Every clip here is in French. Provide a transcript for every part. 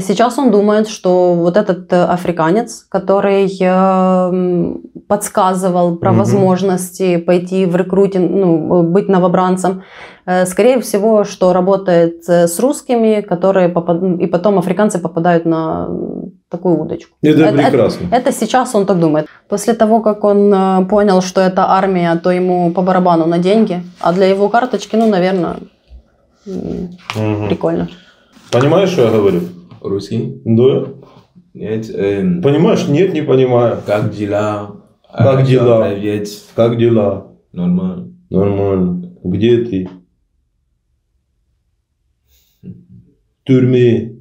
Сейчас он думает, что вот этот африканец, который подсказывал про возможности пойти в рекрутинг, ну, быть новобранцем, скорее всего, что работает с русскими, которые и потом африканцы попадают на такую удочку. Это прекрасно. Это сейчас он так думает. После того, как он понял, что это армия, то ему по барабану на деньги, а для его карточки, ну, наверное, прикольно. Понимаешь, что я говорю? Русский? Да. Нет. Понимаешь? Нет, не понимаю. Как дела? Как дела? Привет. Как дела? Нормально. Нормально. Где ты? В тюрьме.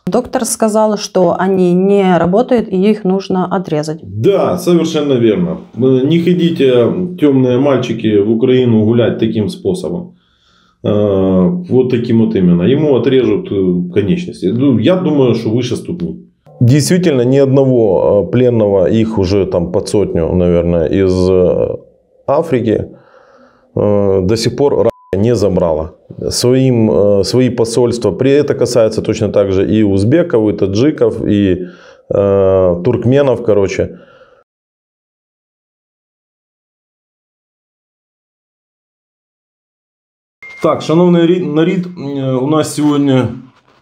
Доктор сказал, что они не работают и их нужно отрезать. Да, совершенно верно. Не ходите, темные мальчики, в Украину гулять таким способом. Вот таким вот именно. Ему отрежут конечности. Ну, я думаю, что выше ступни. Действительно, ни одного пленного, их уже там под сотню, наверное, из Африки до сих пор не забрала. Свои посольства. Это касается точно так же и узбеков, и таджиков, и туркменов, короче. Так, шановний народ, у нас сегодня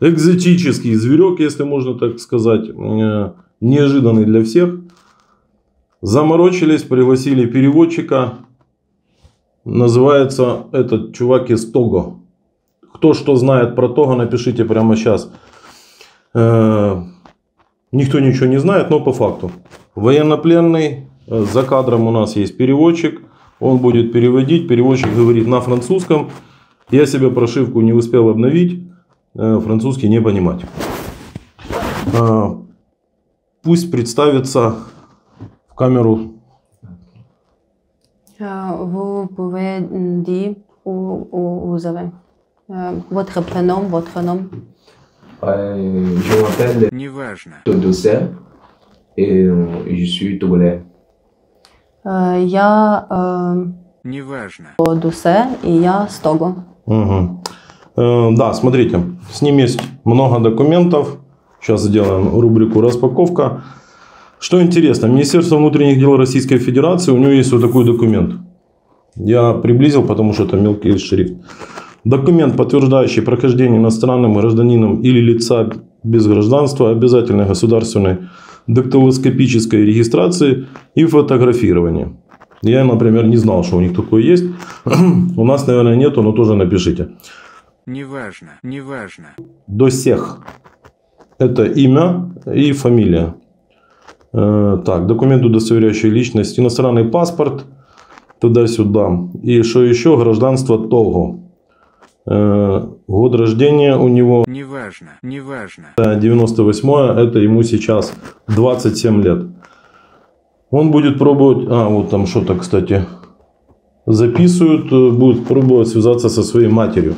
экзотический зверек, если можно так сказать, неожиданный для всех. Заморочились, пригласили переводчика. Называется этот чувак из Того. Кто что знает про Того, напишите прямо сейчас. Никто ничего не знает, но по факту. Военнопленный, за кадром у нас есть переводчик. Он будет переводить. Переводчик говорит на французском. Я себе прошивку не успел обновить. Французский не понимать. Пусть представится в камеру. Vous pouvez dire où vous avez votre prénom, votre nom. Je m'appelle Doucet et je suis togolais. Я Дусе, и я с Того. Угу. Да, смотрите, с ним есть много документов. Сейчас сделаем рубрику «Распаковка». Что интересно, Министерство внутренних дел Российской Федерации, у него есть вот такой документ. Я приблизил, потому что это мелкий шрифт. Документ, подтверждающий прохождение иностранным гражданином или лица без гражданства обязательной государственной дактилоскопической регистрации и фотографирования. Я, например, не знал, что у них такое есть. У нас, наверное, нету, но тоже напишите. Неважно, неважно. Досех. Это имя и фамилия. Так, документ, удостоверяющий личность, иностранный паспорт, туда-сюда. И что еще? Гражданство Того. Год рождения у него... Неважно, неважно. 98-е, это ему сейчас 27 лет. Он будет пробовать... вот там что-то, кстати, записывают. Будет пробовать связаться со своей матерью.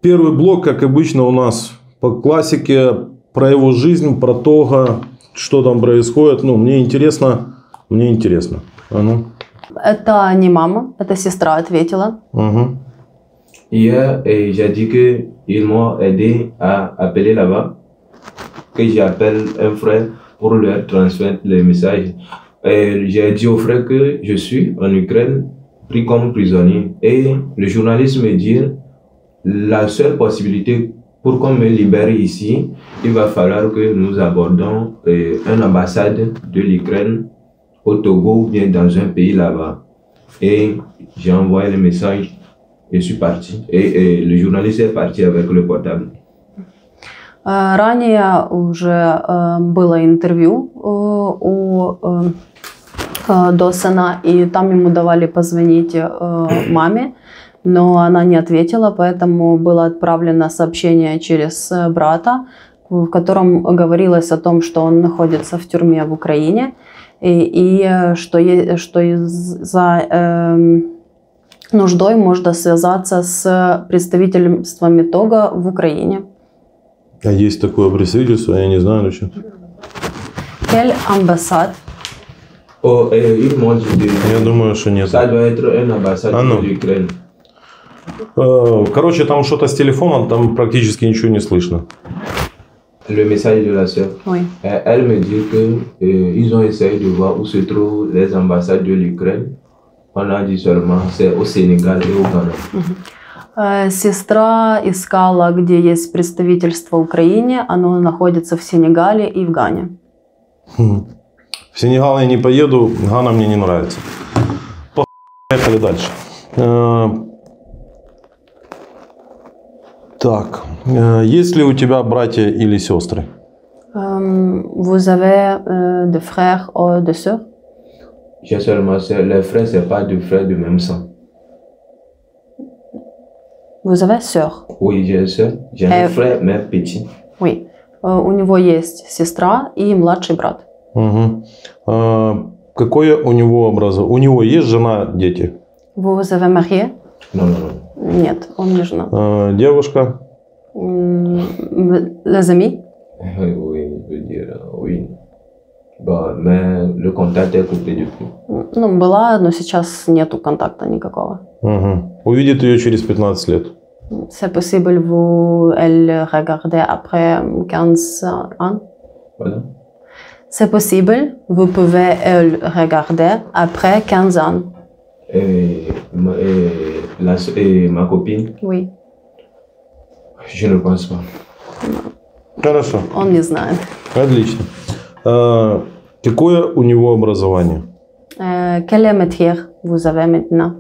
Первый блок, как обычно у нас по классике, про его жизнь, про то, что там происходит. Ну, мне интересно. Мне интересно. Это не мама, это сестра ответила. Hier, j'ai dit qu'ils m'ont aidé à appeler là-bas, que j'appelle un frère pour leur transmettre les messages. J'ai dit au frère que je suis en Ukraine, pris comme prisonnier. Et le journaliste me dit, la seule possibilité pour qu'on me libère ici, il va falloir que nous abordons une ambassade de l'Ukraine au Togo ou bien dans un pays là-bas. Et j'ai envoyé le message. Je suis parti. Et le journaliste est parti avec le portable. Ранее уже было интервью у Досена, и там ему давали позвонить маме, но она не ответила, поэтому было отправлено сообщение через брата, в котором говорилось о том, что он находится в тюрьме в Украине, и что за нуждой можно связаться с представительствами Того в Украине. А есть такое представительство, я не знаю еще. Quelle ambassade? Ils m'ont dit Я думаю, что нет. Ça doit être une ambassade de l'Ukraine. Короче, там что-то с телефоном, там практически ничего не слышно. Le message de la sœur. Oui. Elle me dit que ils ont essayé de voir où se trouvent les ambassades de l'Ukraine. On a dit seulement c'est au Sénégal et au Ghana. Сестра искала, где есть представительство в Украине. Оно находится в Сенегале и в Гане. В Сенегал я не поеду, Гана мне не нравится. Поехали дальше. Так, есть ли у тебя братья или сестры? Vous avez des frères ou des sœurs? J'ai seulement sœur. Les frères, c'est pas deux frères de même sang. Vous avez sœur? Oui, j'ai une sœur. J'ai un frère, mais petit. Oui. У него есть сестра и младший брат. Угу. Какое у него образование? У него есть жена, дети? Vous avez marié? Non, non, non. Нет, он не женат. Девушка? Les amis? Oui, je veux dire, oui. Bon, mais le contact est coupé depuis. Ну, была, но сейчас нету контакта никакого. Угу. Увидит ее через 15 лет. C'est possible vous elle regarder après 15 ans? Voilà. C'est possible, vous pouvez elle regarder après 15 ans. Et ma copine, Oui, je ne pense pas. Хорошо. он не знает. Отлично. Какое у него образование? Quel métier vous avez maintenant?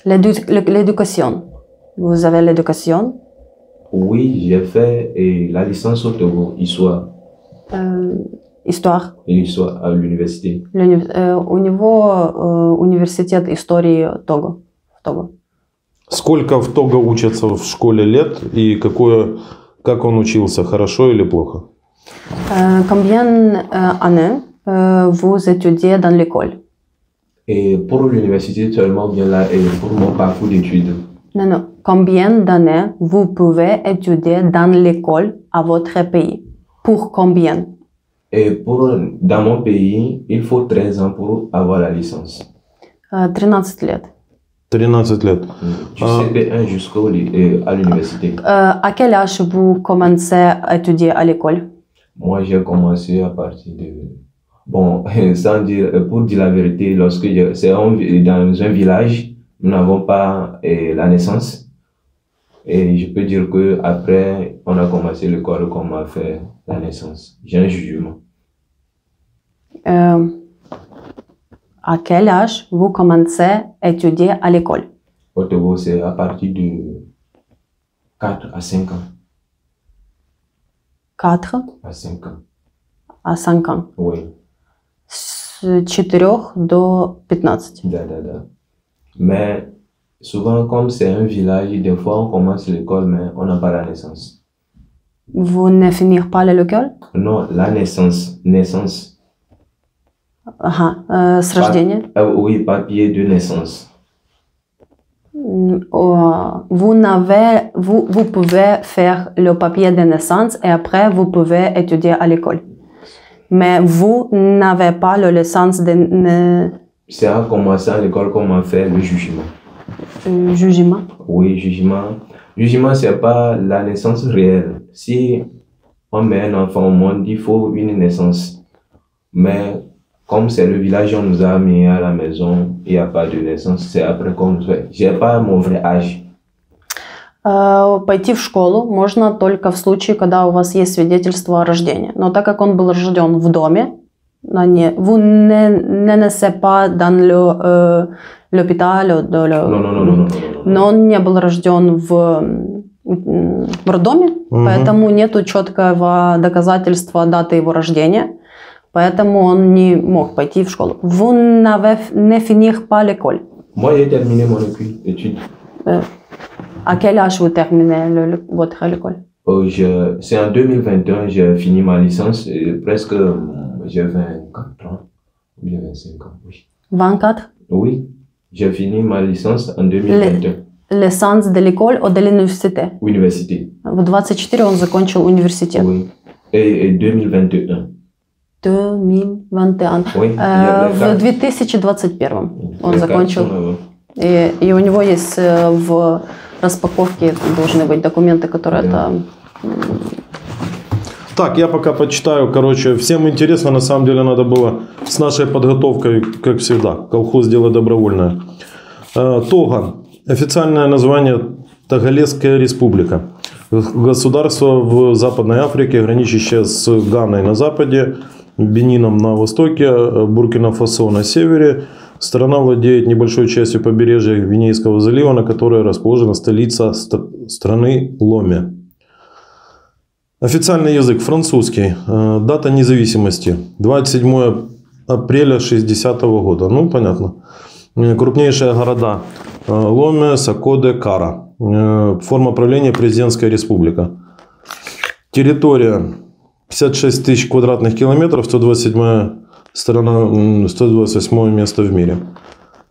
L'éducation. Vous avez l'éducation? Oui, j'ai fait la licence au Togo, histoire. Histoire. Histoire à l'université. У него университет истории Того. В Того. Сколько в Того учатся в школе лет и как он учился, хорошо или плохо? Combien d'années vous étudiez dans l'école? Et pour l'université seulement, bien là, et pour mon parcours d'études. Non, non. Combien d'années vous pouvez étudier dans l'école à votre pays? Pour combien? Et dans mon pays, il faut 13 ans pour avoir la licence. 13 лет. 13 лет. Du CP1 à l'université. À quel âge vous commencez à étudier à l'école? Moi, j'ai commencé à partir de... Bon, sans dire, pour dire la vérité, c'est dans un village, nous n'avons pas la naissance. Et je peux dire qu'après, on a commencé l'école, comme on a fait la naissance. J'ai un jugement. À quel âge vous commencez à étudier à l'école? Au Togo, c'est à partir de 4 à 5 ans. 4 À 5 ans. à 5 ans. Oui. С 4 до 15. Da. Mais souvent, comme c'est un village, des fois on commence l'école, mais on n'a pas la naissance. Vous ne finissez pas l'école? Non, la naissance. Naissance. Ага, с рождения. Oui, papier de naissance. Vous pouvez faire le papier de naissance et après vous pouvez étudier à l'école. Mais vous n'avez pas la licence de... C'est à commencer à l'école qu'on a fait le jugement. Jugement? Oui, jugement. Jugement, c'est pas la naissance réelle. Si on met un enfant au monde, il faut une naissance. Mais comme c'est le village, on nous a mis à la maison, il n'y a pas de naissance, c'est après qu'on nous fait. J'ai pas mon vrai âge. Пойти в школу можно только в случае, когда у вас есть свидетельство о рождении. Но так как он был рожден в доме, vous ne naissez pas dans l'hôpital. Non. Но он не был рожден в роддоме, поэтому нету четкого доказательства даты его рождения. Поэтому он не мог пойти в школу. Vous ne finissez pas l'école. Moi, j'ai terminé mon étude. À quel âge vous terminez votre école? C'est en 2021, j'ai fini ma licence. Presque, j'ai 24 ans. Ou bien 25 ans, oui. 24? Oui, j'ai fini ma licence en 2021. Licence de l'école ou de l'université? Université. В 24 он закончил университет. Oui. Et 2021. 2021. Oui. В 2021 он закончил И у него есть в распаковке должны быть документы, которые это... Так, я пока почитаю. Короче, всем интересно, на самом деле надо было с нашей подготовкой, как всегда, колхоз дело добровольное. Тога. Официальное название Тоголесская республика. Государство в Западной Африке, граничащее с Ганой на западе, Бенином на востоке, Буркина-Фасо на севере. Страна владеет небольшой частью побережья Гвинейского залива, на которой расположена столица страны Ломе. Официальный язык французский. Дата независимости 27 апреля 60-го года. Ну, понятно. Крупнейшие города Ломе, Сакоде, Кара. Форма правления президентская республика. Территория 56 тысяч квадратных километров, 127 страна, 128 место в мире.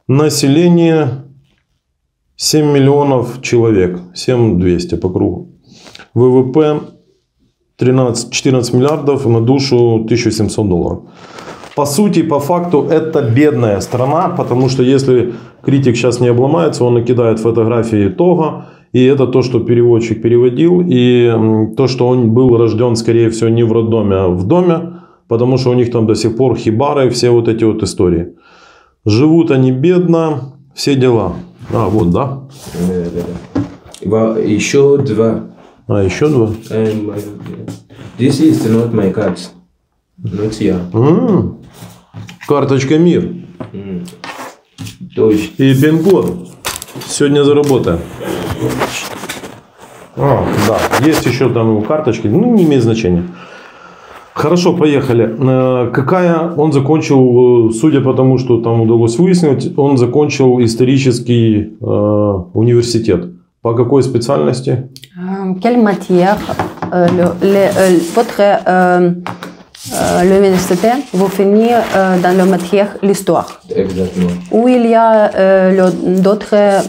Население 7 миллионов человек, 7200 по кругу. ВВП 14 миллиардов, на душу $1700. По сути, по факту, это бедная страна, потому что если критик сейчас не обломается, он накидает фотографии Того, и это то, что переводчик переводил, и то, что он был рожден, скорее всего, не в роддоме, а в доме, потому что у них там до сих пор хибары, все вот эти вот истории. Живут они бедно, все дела. А, вот, да? Еще два. А, еще два? This is not my cards. Not here. Карточка МИР. И пин-код. Сегодня заработаем. Да, есть еще там карточки, ну не имеет значения. Хорошо, поехали. Какая он закончил, судя по тому, что там удалось выяснить, он закончил исторический университет. По какой специальности? Quelle matière votre l'université vous finit dans la matière l'histoire? Exactement. Ou il y a d'autres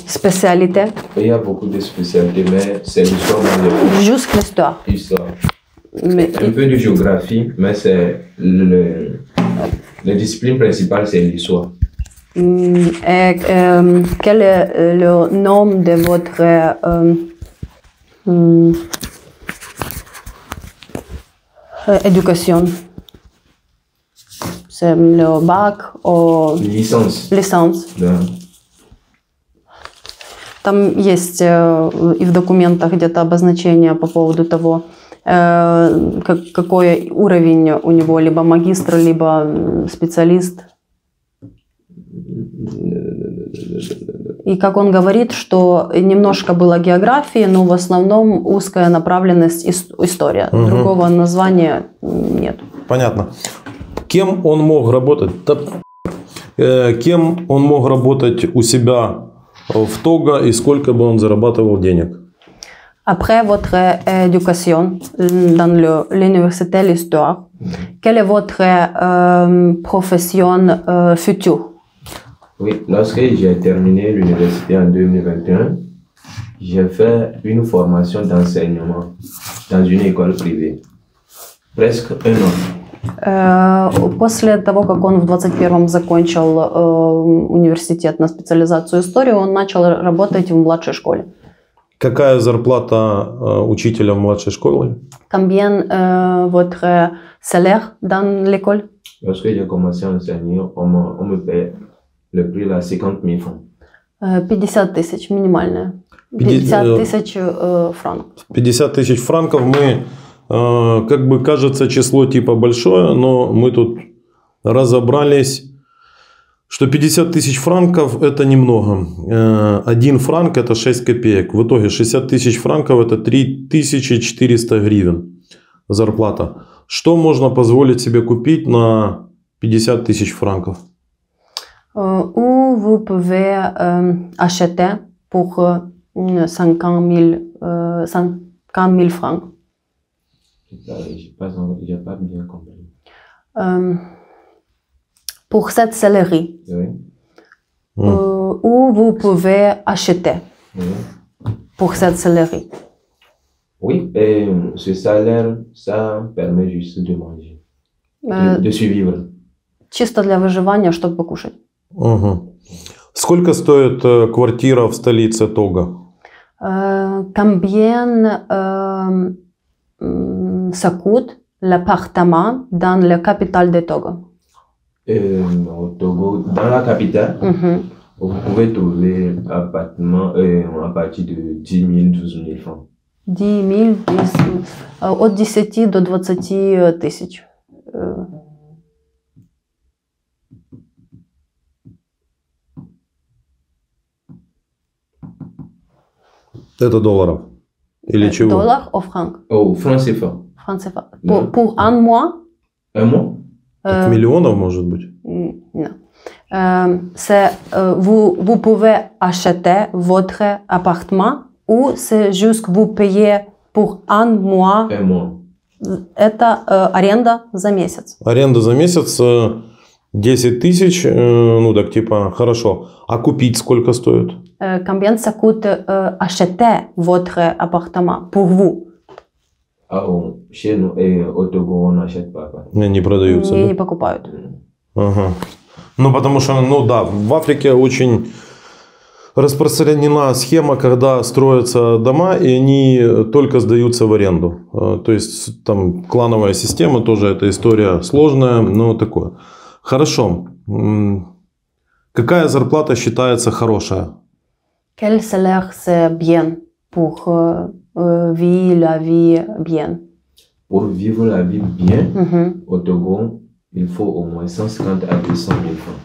spécialités? Il y a beaucoup de spécialités, mais c'est l'histoire dans le... Juste l'histoire. Histoire. Un peu de géographie, mais c'est la discipline principale, c'est l'histoire. Et quel est le nom de votre éducation? C'est le bac ou Licence. Да. Там есть и в документах где-то обозначение по поводу того, какой уровень у него, либо магистр, либо специалист. И как он говорит, что немножко было географии, но в основном узкая направленность история. Угу. Другого названия нет. Понятно. Кем он мог работать? Кем он мог работать у себя в Того и сколько бы он зарабатывал денег? Après votre éducation dans l'université l'histoire, quelle est votre profession future? Oui, lorsque j'ai terminé l'université en 2021, j'ai fait une formation d'enseignement dans une école privée. Presque un an. После того, как он в 21-м закончил университет на специализацию истории, он начал работать в младшей школе. Какая зарплата учителя в младшей школе? Combien votre salaire dans l'école? Lorsque j'ai commencé à enseigner, on me paie le prix là 50 000 francs. 50 тысяч минимальная. 50 тысяч франков. 50 тысяч франков. Мы, как бы кажется, число типа большое, но мы тут разобрались, что 50 тысяч франков это немного. 1 франк это 6 копеек. В итоге 60 тысяч франков это 3400 гривен зарплата. Что можно позволить себе купить на 50 тысяч франков? Où vous pouvez acheter pour 50 000 francs. J'ai pas bien compris. Pour cette salarié, Oui. où vous pouvez acheter pour cette salarié. Oui, et ce salaire, ça permet juste de manger, de survivre. Чисто для выживания, чтобы покушать. Угу. Сколько стоит квартира в столице Того? Combien ça coûte l'appartement dans la capitale de Togo? Au Togo, dans la capitale, vous pouvez trouver un appartement à partir de 10 000, 12 000 francs. 10 000, от 10 до 20 тысяч. Это долларов? Или чего? Доллар ou franc? Oh, francs CFA. Franc CFA. Pour un mois? Un mois? Так миллионов, может быть? Non. Vous pouvez acheter votre appartement ou c'est juste que vous payez pour un mois? Un mois. Это аренда за месяц. Аренда за месяц 10 тысяч, ну так типа, хорошо. А купить сколько стоит? Combien ça coûte acheter votre appartement pour vous? Ah bon, chez nous, au Togo, on n'achète pas. Не продаются, Не да? покупают. Ага. Ну, потому что, ну да, в Африке очень распространена схема, когда строятся дома, и они только сдаются в аренду. То есть, там клановая система, тоже эта история сложная, но такое. Хорошо. Какая зарплата считается хорошая? Quel salaire c'est bien pour vivre la vie bien? Pour vivre la vie bien, au Togo, il faut au moins 150 à 200 000 francs.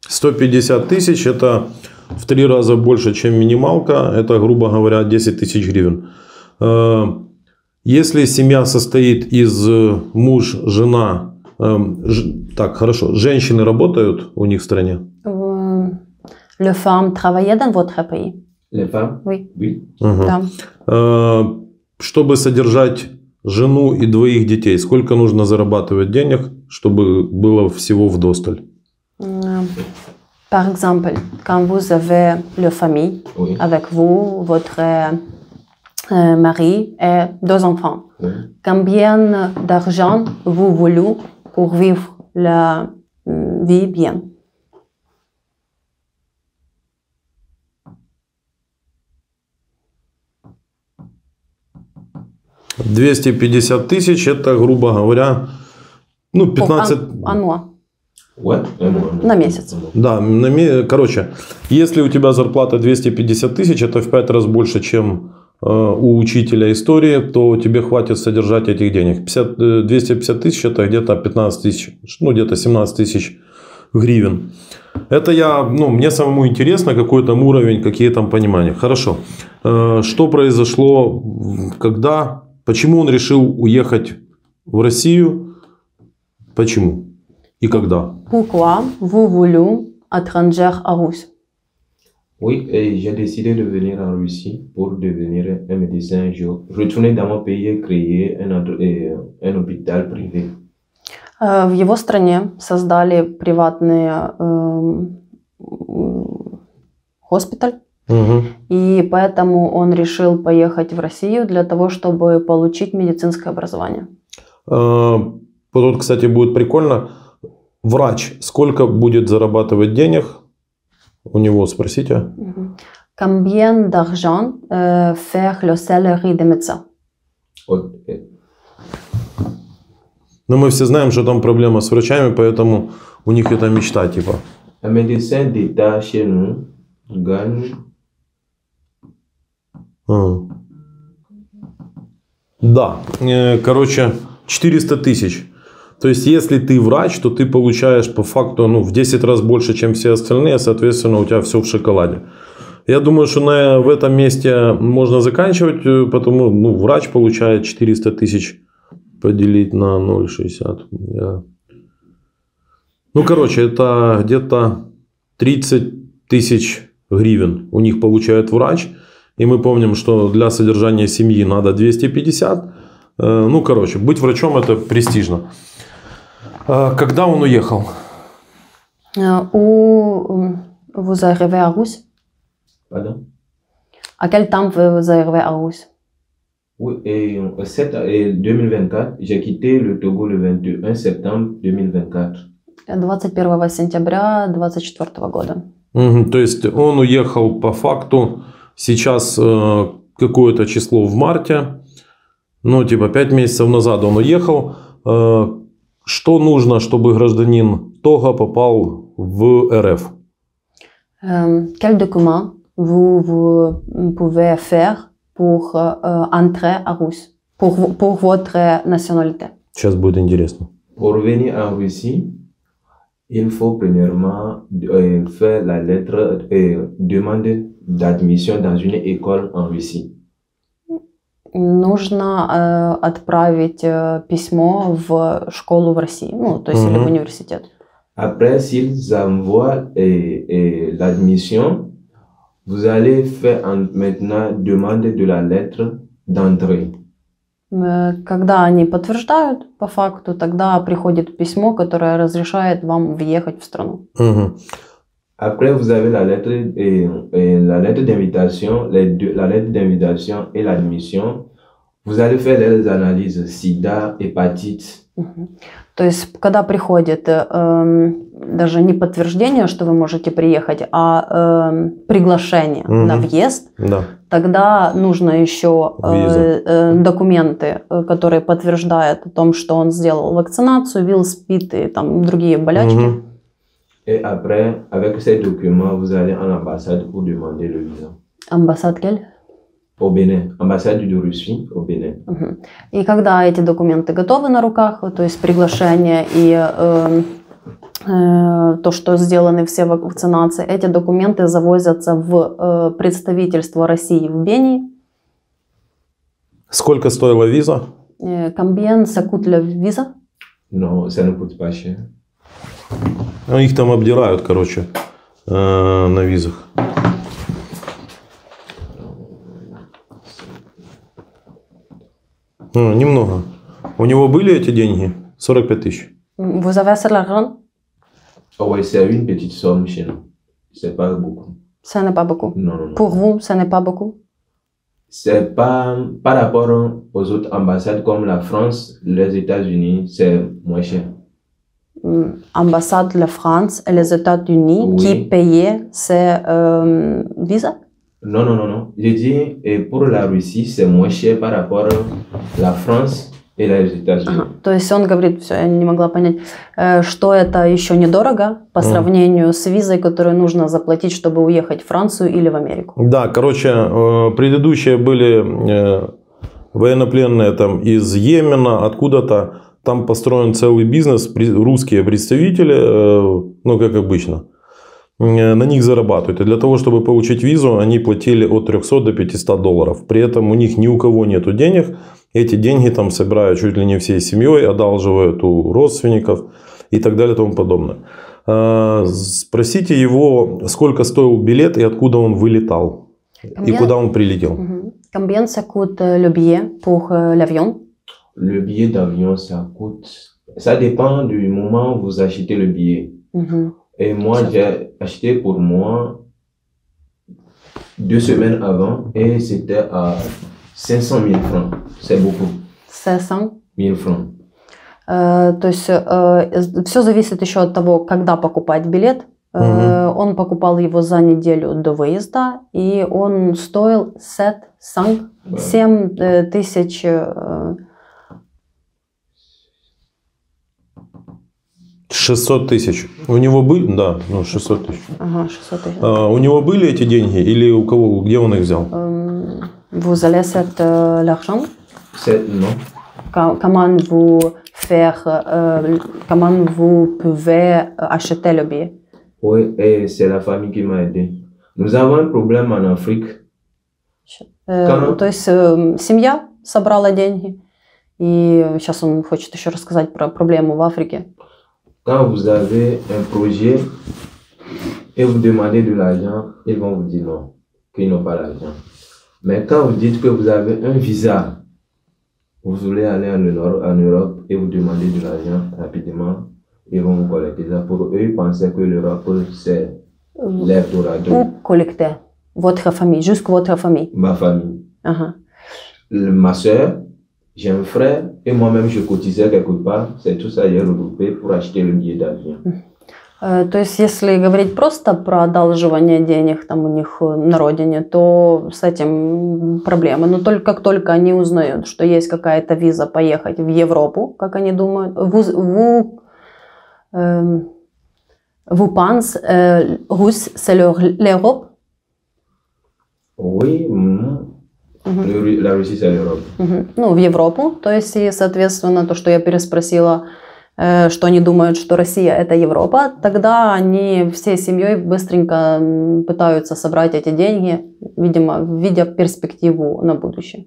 150 тысяч – это в 3 раза больше, чем минималка. Это, грубо говоря, 10 тысяч гривен. Если семья состоит из муж, жена, так, хорошо, женщины работают у них в стране? Les femmes travaillent dans votre pays? Les femmes? Oui. Oui. Да. Чтобы содержать жену и 2 детей, сколько нужно зарабатывать денег, чтобы было всего вдосталь? Par exemple, quand vous avez la famille Oui. avec vous, votre mari et 2 enfants, Oui. combien d'argent vous voulez pour vivre la vie bien? $250 тысяч – это, грубо говоря, ну, 15... Un mois. Ouais, un mois. На месяц. Да, короче, если у тебя зарплата 250 тысяч, это в 5 раз больше, чем у учителя истории, то тебе хватит содержать этих денег. 250 тысяч – это где-то 15 тысяч, ну, где-то 17 тысяч гривен. Это мне самому интересно, какой там уровень, какие там понимания. Хорошо. Что произошло, когда, почему он решил уехать в Россию, почему и когда? Pourquoi vous voulez étranger à Russe? Oui, et j'ai décidé de venir en Russie pour devenir un médecin. Je retourner dans mon pays et créer un hôpital privé. В его стране создали приватный госпиталь, и поэтому он решил поехать в Россию для того, чтобы получить медицинское образование. Вот, кстати, будет прикольно. Врач сколько будет зарабатывать денег? У него спросите. Combien d'argent fait le salaire de médecin? Но мы все знаем, что там проблема с врачами, поэтому у них это мечта, типа. Un médecin d'État chez nous gagne. Да, короче, 400 тысяч. То есть, если ты врач, то ты получаешь по факту в 10 раз больше, чем все остальные, соответственно, у тебя все в шоколаде. Я думаю, что в этом месте можно заканчивать, потому врач получает 400 тысяч поделить на 0,60. Короче, это где-то 30 тысяч гривен у них получает врач. И мы помним, что для содержания семьи надо 250. Короче, быть врачом это престижно. Когда он уехал? Où vous arrivez à Russe? Pardon? À quel temps vous arrivez à Russe? Oui, et 2024, j'ai quitté le Togo le 21 septembre 2024. 21 сентября 2024 года. То есть он уехал по факту сейчас какое-то число в марте, ну типа 5 месяцев назад он уехал. Что нужно, чтобы гражданин Того попал в РФ? Quel document vous pouvez faire pour entrer à Russie, pour votre nationalité? Сейчас будет интересно. Pour venir en Russie, il faut premièrement faire la lettre demande d'admission dans une école en Russie. Нужно отправить письмо в школу в России, ну, то есть или в университет. Après, s'ils envoient l'admission, vous allez faire maintenant demande de la lettre d'entrée. Когда они подтверждают по факту, тогда приходит письмо, которое разрешает вам въехать в страну. Après, vous avez la lettre d'invitation, la lettre d'invitation et l'admission. Vous allez faire les analyses SIDA, hépatite. То есть, когда приходит даже не подтверждение, что вы можете приехать, а приглашение на въезд, тогда нужно еще документы, которые подтверждают о том, что он сделал вакцинацию, ВИЛ, СПИД и там другие болячки. Et après, avec ces documents, vous allez en ambassade pour demander le visa. Ambassade quelle? Au Bénin. Ambassade de Russie au Bénin. И когда эти документы готовы на руках, то есть приглашение и то, что сделаны все вакцинации, эти документы завозятся в представительство России в Бении. Сколько стоила виза? Combien ça coûte la visa? Non, ça ne coûte pas cher. Их там обдирают, короче, на визах. Немного. У него были эти деньги? 45 тысяч. Vous avez assez d'argent? Oui, c'est une petite somme chez nous. C'est pas beaucoup. Ça n'est pas beaucoup. Non, non, non. Pour vous, ça n'est pas beaucoup? C'est pas par rapport aux autres ambassades comme la France, les États-Unis, c'est moins cher. Ambassade de la France et les États-Unis Oui. qui payaient ces visas? Non, non, non, non. J'ai dit, et pour la Russie, c'est moins cher par rapport à la France et les États-Unis. То есть он говорит, все, я не могла понять, что это еще недорого по сравнению с визой, которую нужно заплатить, чтобы уехать в Францию или в Америку. Да, короче, предыдущие были военнопленные там из Йемена, откуда-то. Там построен целый бизнес, русские представители, ну как обычно, на них зарабатывают. И для того, чтобы получить визу, они платили от 300 до 500 долларов. При этом у них ни у кого нету денег. Эти деньги там собирают чуть ли не всей семьей, одалживают у родственников и так далее и тому подобное. Спросите его, сколько стоил билет и откуда он вылетал. И куда он прилетел. Combien ça coûte le billet pour l'avion? Le billet d'avion, ça coûte... Ça dépend du moment où vous achetez le billet. Et moi, j'ai acheté pour moi 2 semaines avant et c'était à 500 000 francs. C'est beaucoup. 500 000 francs. То есть все зависит еще от того, когда покупать билет. Он покупал его за неделю до выезда, и он стоил 7 тысяч... 600 тысяч. У него были, да, ну 600 тысяч. Ага, 600 тысяч. У него были эти деньги или у кого, где он их взял? Vous allez cet l'argent? Non. Comment vous pouvez acheter le billet? Oui, et c'est la famille qui m'a aidé. Nous avons un problème en Afrique. То есть семья собрала деньги, и сейчас он хочет еще рассказать про проблему в Африке. Quand vous avez un projet et vous demandez de l'argent, ils vont vous dire non, qu'ils n'ont pas l'argent. Mais quand vous dites que vous avez un visa, vous voulez aller en Europe et vous demandez de l'argent rapidement, ils vont vous collecter ça. Pour eux, ils pensaient que l'Europe, c'est l'Eldorado. Où collecter? Votre famille, jusqu'à votre famille? Ma famille. ma soeur, j'ai un frère et moi-même je cotisais quelque part. C'est tout ça, j'ai regroupé pour acheter le billet d'avion. То есть, если говорить просто про одалживание денег там у них на родине, то с этим проблемы. Но как только они узнают, что есть какая-то виза поехать в Европу, как они думают, vous pensez Russe, c'est l'Europe? Oui, la Russie, c'est l'Europe. Ну, в Европу. То есть, и, соответственно, то, что я переспросила, что они думают, что Россия – это Европа, тогда они всей семьей быстренько пытаются собрать эти деньги, видимо, видя перспективу на будущее.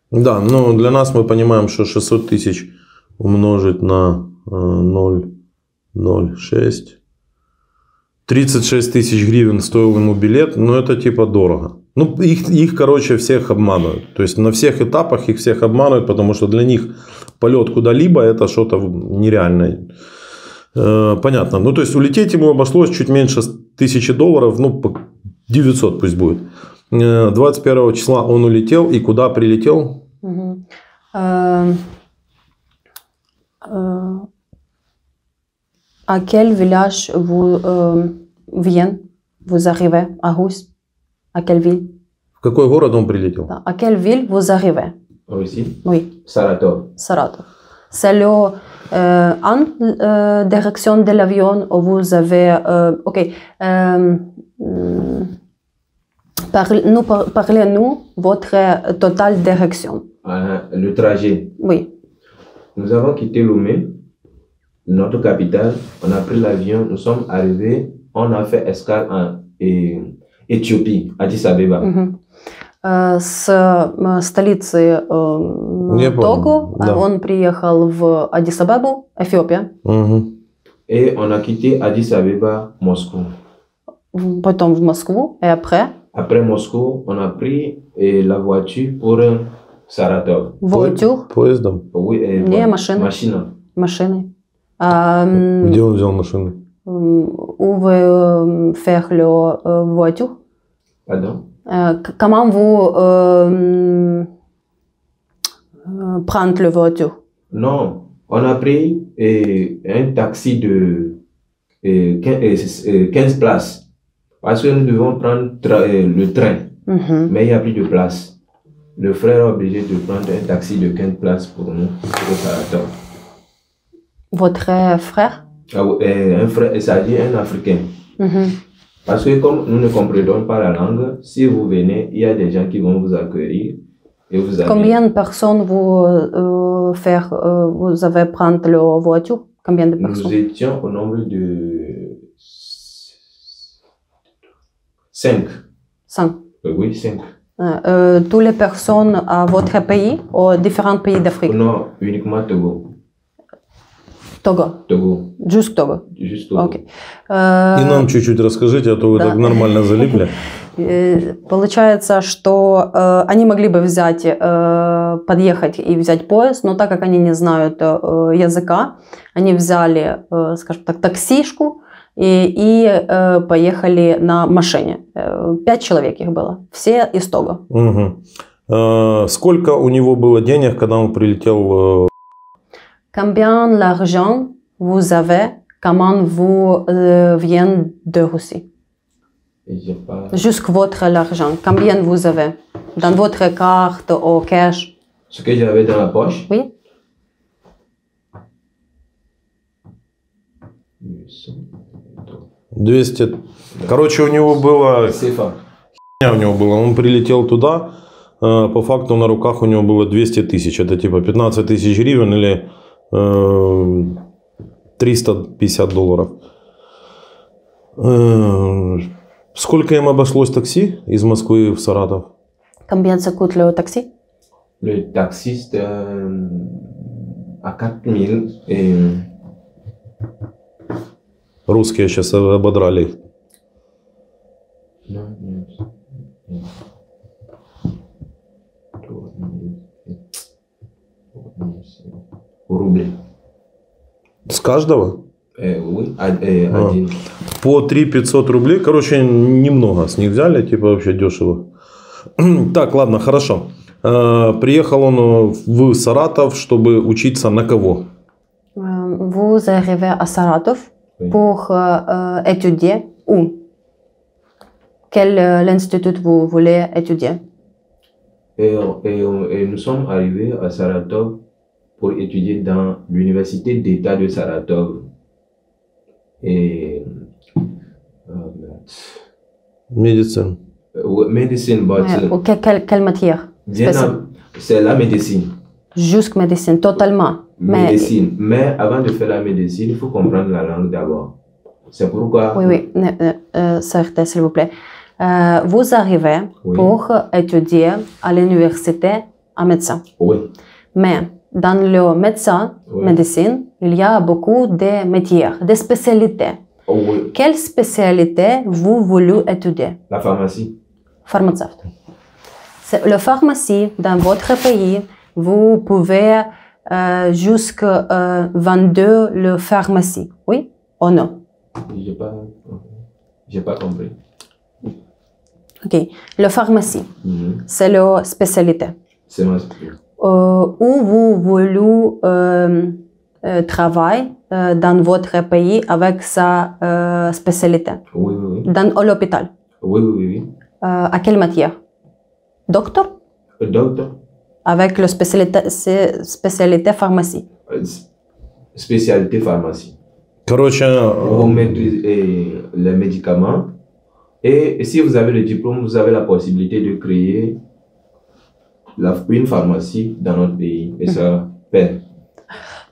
Да, но для нас мы понимаем, что 600 тысяч умножить на 0,06. 36 тысяч гривен стоил ему билет, но это типа дорого. Ну, их, короче, всех обманывают. То есть на всех этапах их всех обманывают, потому что для них полет куда-либо это что-то нереальное. Понятно. Ну, то есть улететь ему обошлось чуть меньше $1000, ну, 900 пусть будет. 21 числа он улетел, и куда прилетел? À quel village vous arrivez à Russe? À quelle ville? В какой город он прилетел? À quelle ville vous arrivez? En Russie? Oui. Saratov. Saratov. C'est en direction de l'avion où vous avez... Parlez-nous votre totale direction. Le trajet. Oui. Nous avons quitté Lomé, notre capitale. On a pris l'avion. Nous sommes arrivés. On a fait escale en Éthiopie, Addis Abeba. С столицы Того он приехал в Аддис-Абебу, Эфиопия. Et on a quitté Addis Abeba, Moscou. Потом в Москву, et après? Après Moscou, on a pris la voiture pour Saratov. Voiture? Поездом? Oui, не, машина. Машиной. Где он взял машину? Où vous faire le voiture? Pardon? Comment vous prendre le voiture? Non, on a pris un taxi de 15 places. Parce que nous devons prendre le train, mais il n'y a plus de place. Le frère est obligé de prendre un taxi de 15 places pour nous, pour Saratov. Votre frère? Un frère, il s'agit d'un Africain. Parce que comme nous ne comprenons pas la langue, si vous venez, il y a des gens qui vont vous accueillir et vous amener. Combien de personnes vous avez prendre la voiture? Combien de personnes? Nous étions au nombre de 5. 5. Oui, 5. Toutes les personnes à votre pays ou différents pays d'Afrique? Non, uniquement Togo. Того. Just Того. Just Того. Окей. И нам чуть-чуть расскажите, а то вы так нормально залипли. Получается, что они могли бы взять, подъехать и взять поезд, но так как они не знают языка, они взяли, скажем так, таксишку и поехали на машине. 5 человек их было. Все из Того. Сколько у него было денег, когда он прилетел? Combien d'argent vous avez quand vous venez de Russie? Juste votre argent. Combien vous avez dans votre carte ou cash? Ce que j'avais dans la poche? Oui. 200. Короче, у него было... У него было. Он прилетел туда. По факту на руках у него было 200 тысяч. Это типа 15 тысяч гривен или... $350. Сколько им обошлось такси из Москвы в Саратов? Combien ça coûte le taxi? Le taxi, c'était à 4000. Et... Русские сейчас ободрали их. Рубль. С каждого? Oui, один. По 3500 рублей. Короче, немного с них взяли, типа вообще дешево. Так, ладно, хорошо. Приехал он в Саратов, чтобы учиться на кого? Vous arrivez à Saratov pour étudier où? Quel institut vous voulez étudier? Et nous sommes arrivés à Saratov pour étudier dans l'université d'État de Saratov. Et Médecine. Médecine, Quelle matière? c'est la médecine. Juste médecine, totalement. Médecine. Mais avant de faire la médecine, il faut comprendre la langue d'abord. C'est pourquoi... Oui, s'arrêtez s'il vous plaît. Vous arrivez pour étudier à l'université en médecin. Oui. Mais dans le médecine, il y a beaucoup de métiers, de spécialités. Oui. Quelle spécialité vous voulez étudier? La pharmacie. Pharmaceute. La pharmacie, dans votre pays, vous pouvez jusqu'à 22 le pharmacie. Oui ou non? J'ai pas compris. Ok. Le pharmacie, c'est la spécialité. C'est ma spécialité. Où vous voulez travailler dans votre pays avec sa spécialité? Oui, oui, oui. Dans l'hôpital? Oui, oui, oui. À quelle matière? Docteur? Docteur. Avec la spécialité pharmacie. Spécialité pharmacie. Короче, Vous maîtrisez les médicaments et si vous avez le diplôme, vous avez la possibilité de créer une pharmacie dans notre pays et ça paie.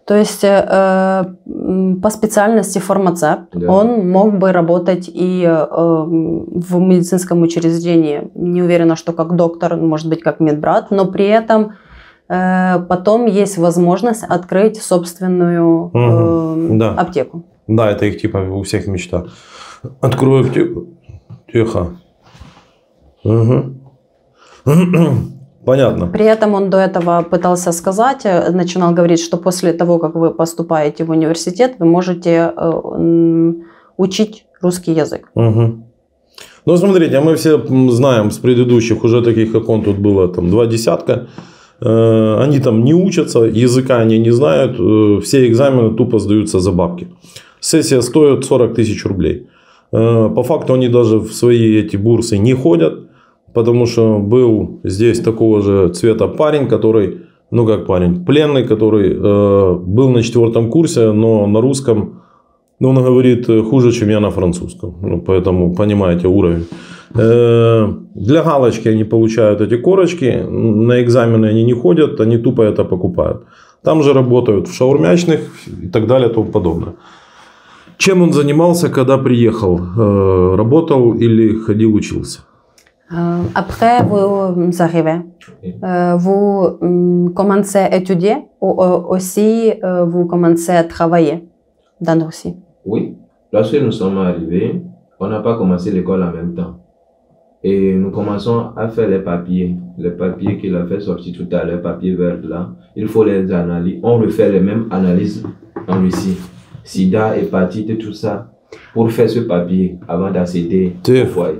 То есть по специальности фармацевт, он мог бы работать и в медицинском учреждении. Не уверена, что как доктор, может быть, как медбрат, но при этом потом есть возможность открыть собственную аптеку. Да, это их типа у всех мечта. Открою аптеку. Тихо. Понятно. При этом он до этого пытался сказать, начинал говорить, что после того, как вы поступаете в университет, вы можете учить русский язык. Ну, смотрите, мы все знаем с предыдущих уже таких, как он, тут было там 2 десятка. Они там не учатся, языка они не знают, все экзамены тупо сдаются за бабки. Сессия стоит 40 тысяч рублей. По факту они даже в свои эти бурсы не ходят. Потому что был здесь такого же цвета парень, который, ну как парень, пленный, который был на 4 курсе, но на русском, ну, он говорит хуже, чем я на французском. Ну, поэтому понимаете уровень. Для галочки они получают эти корочки, на экзамены они не ходят, они тупо это покупают. Там же работают в шаурмячных и так далее и тому подобное. Чем он занимался, когда приехал? Работал или ходил, учился? Après, vous arrivez, vous commencez à étudier ou aussi vous commencez à travailler dans Russie? Oui, lorsque nous sommes arrivés, on n'a pas commencé l'école en même temps. Et nous commençons à faire les papiers qu'il a fait sortir tout à l'heure, papiers verts là. Il faut les analyser. On refait les mêmes analyses en Russie. Sida, hépatite, tout ça. Pour faire ce papier avant d'accéder au foyer.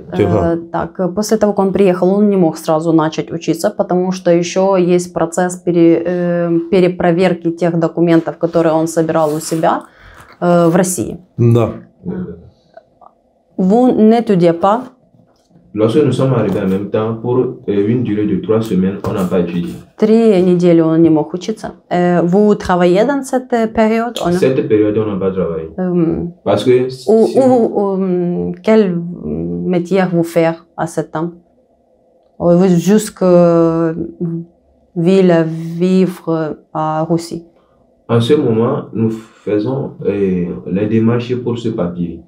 Так, после того, как он приехал, он не мог сразу начать учиться, потому что еще есть процесс перепроверки тех документов, которые он собирал у себя в России. Да. Vous n'étudiez pas? Lorsque nous sommes arrivés en même temps, pour une durée de 3 semaines, on n'a pas étudié. 3 недели он не мог учиться. Vous travaillez dans cette période? Cette période, on n'a pas travaillé. Parce que... Quel métier vous faites à ce temps? Jusqu'à vivre à Russie. En ce moment, nous faisons les démarches pour ce papier.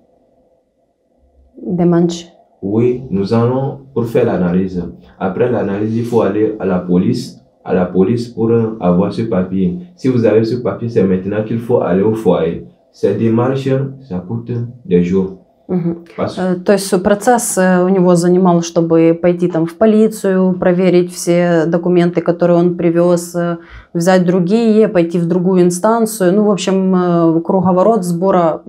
Démarches? Oui, nous allons pour faire l'analyse. Après l'analyse, il faut aller à la police pour avoir ce papier. Si vous avez ce papier, c'est maintenant qu'il faut aller au foyer. Cette démarche, ça coûte des jours. То есть процесс у него занимал, чтобы пойти там в полицию, проверить все документы, которые он привез, взять другие, пойти в другую инстанцию. Ну, в общем, круговорот сбора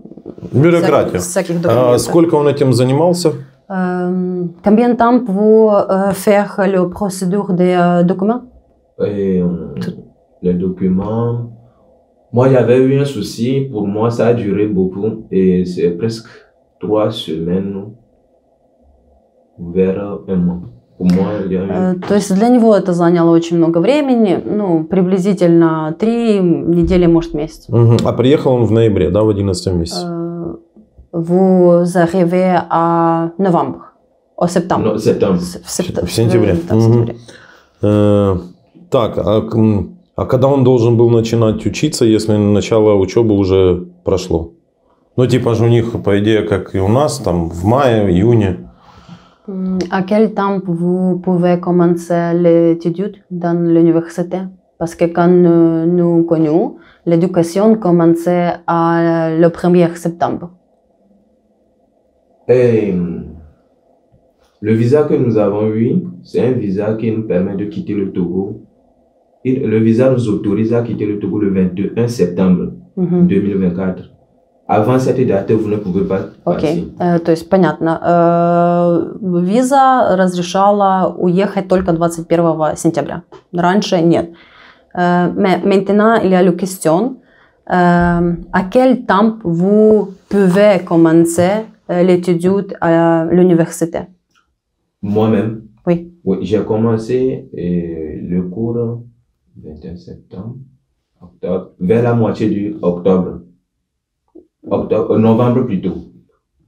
бюрократия. Всяких документов. Сколько он этим занимался? Combien de temps pour faire la procédure des documents? Et, les documents, moi j'avais eu un souci, pour moi ça a duré beaucoup et c'est presque 3 semaines vers un mois. Pour moi, То есть для него это заняло очень много времени, ну, приблизительно 3 недели, может, месяц. А приехал он в ноябре, да, в 11 месяце? Vous arrivez à novembre, au septembre. Non, septembre. В сентябре. Да, в сентябре. Так, а когда он должен был начинать учиться, если начало учебы уже прошло? Ну, типа же у них, по идее, как и у нас, там в мае, июне. À quel temps vous pouvez commencer l'étude dans l'université? Parce que quand nous connus, l'éducation commençait le 1er septembre. Et le visa que nous avons eu, c'est un visa qui nous permet de quitter le Togo. Et le visa nous autorise à quitter le Togo le 21 septembre 2024. Avant cette date, vous ne pouvez pas passer. Окей, то есть понятно. Виза разрешала уехать только 21 сентября. Раньше нет. Mais maintenant, il y a la question. À quel temps vous pouvez commencer l'étude à l'université? Moi-même? Oui. Oui, j'ai commencé le cours 21 septembre, octobre, vers la moitié du octobre. Novembre plutôt.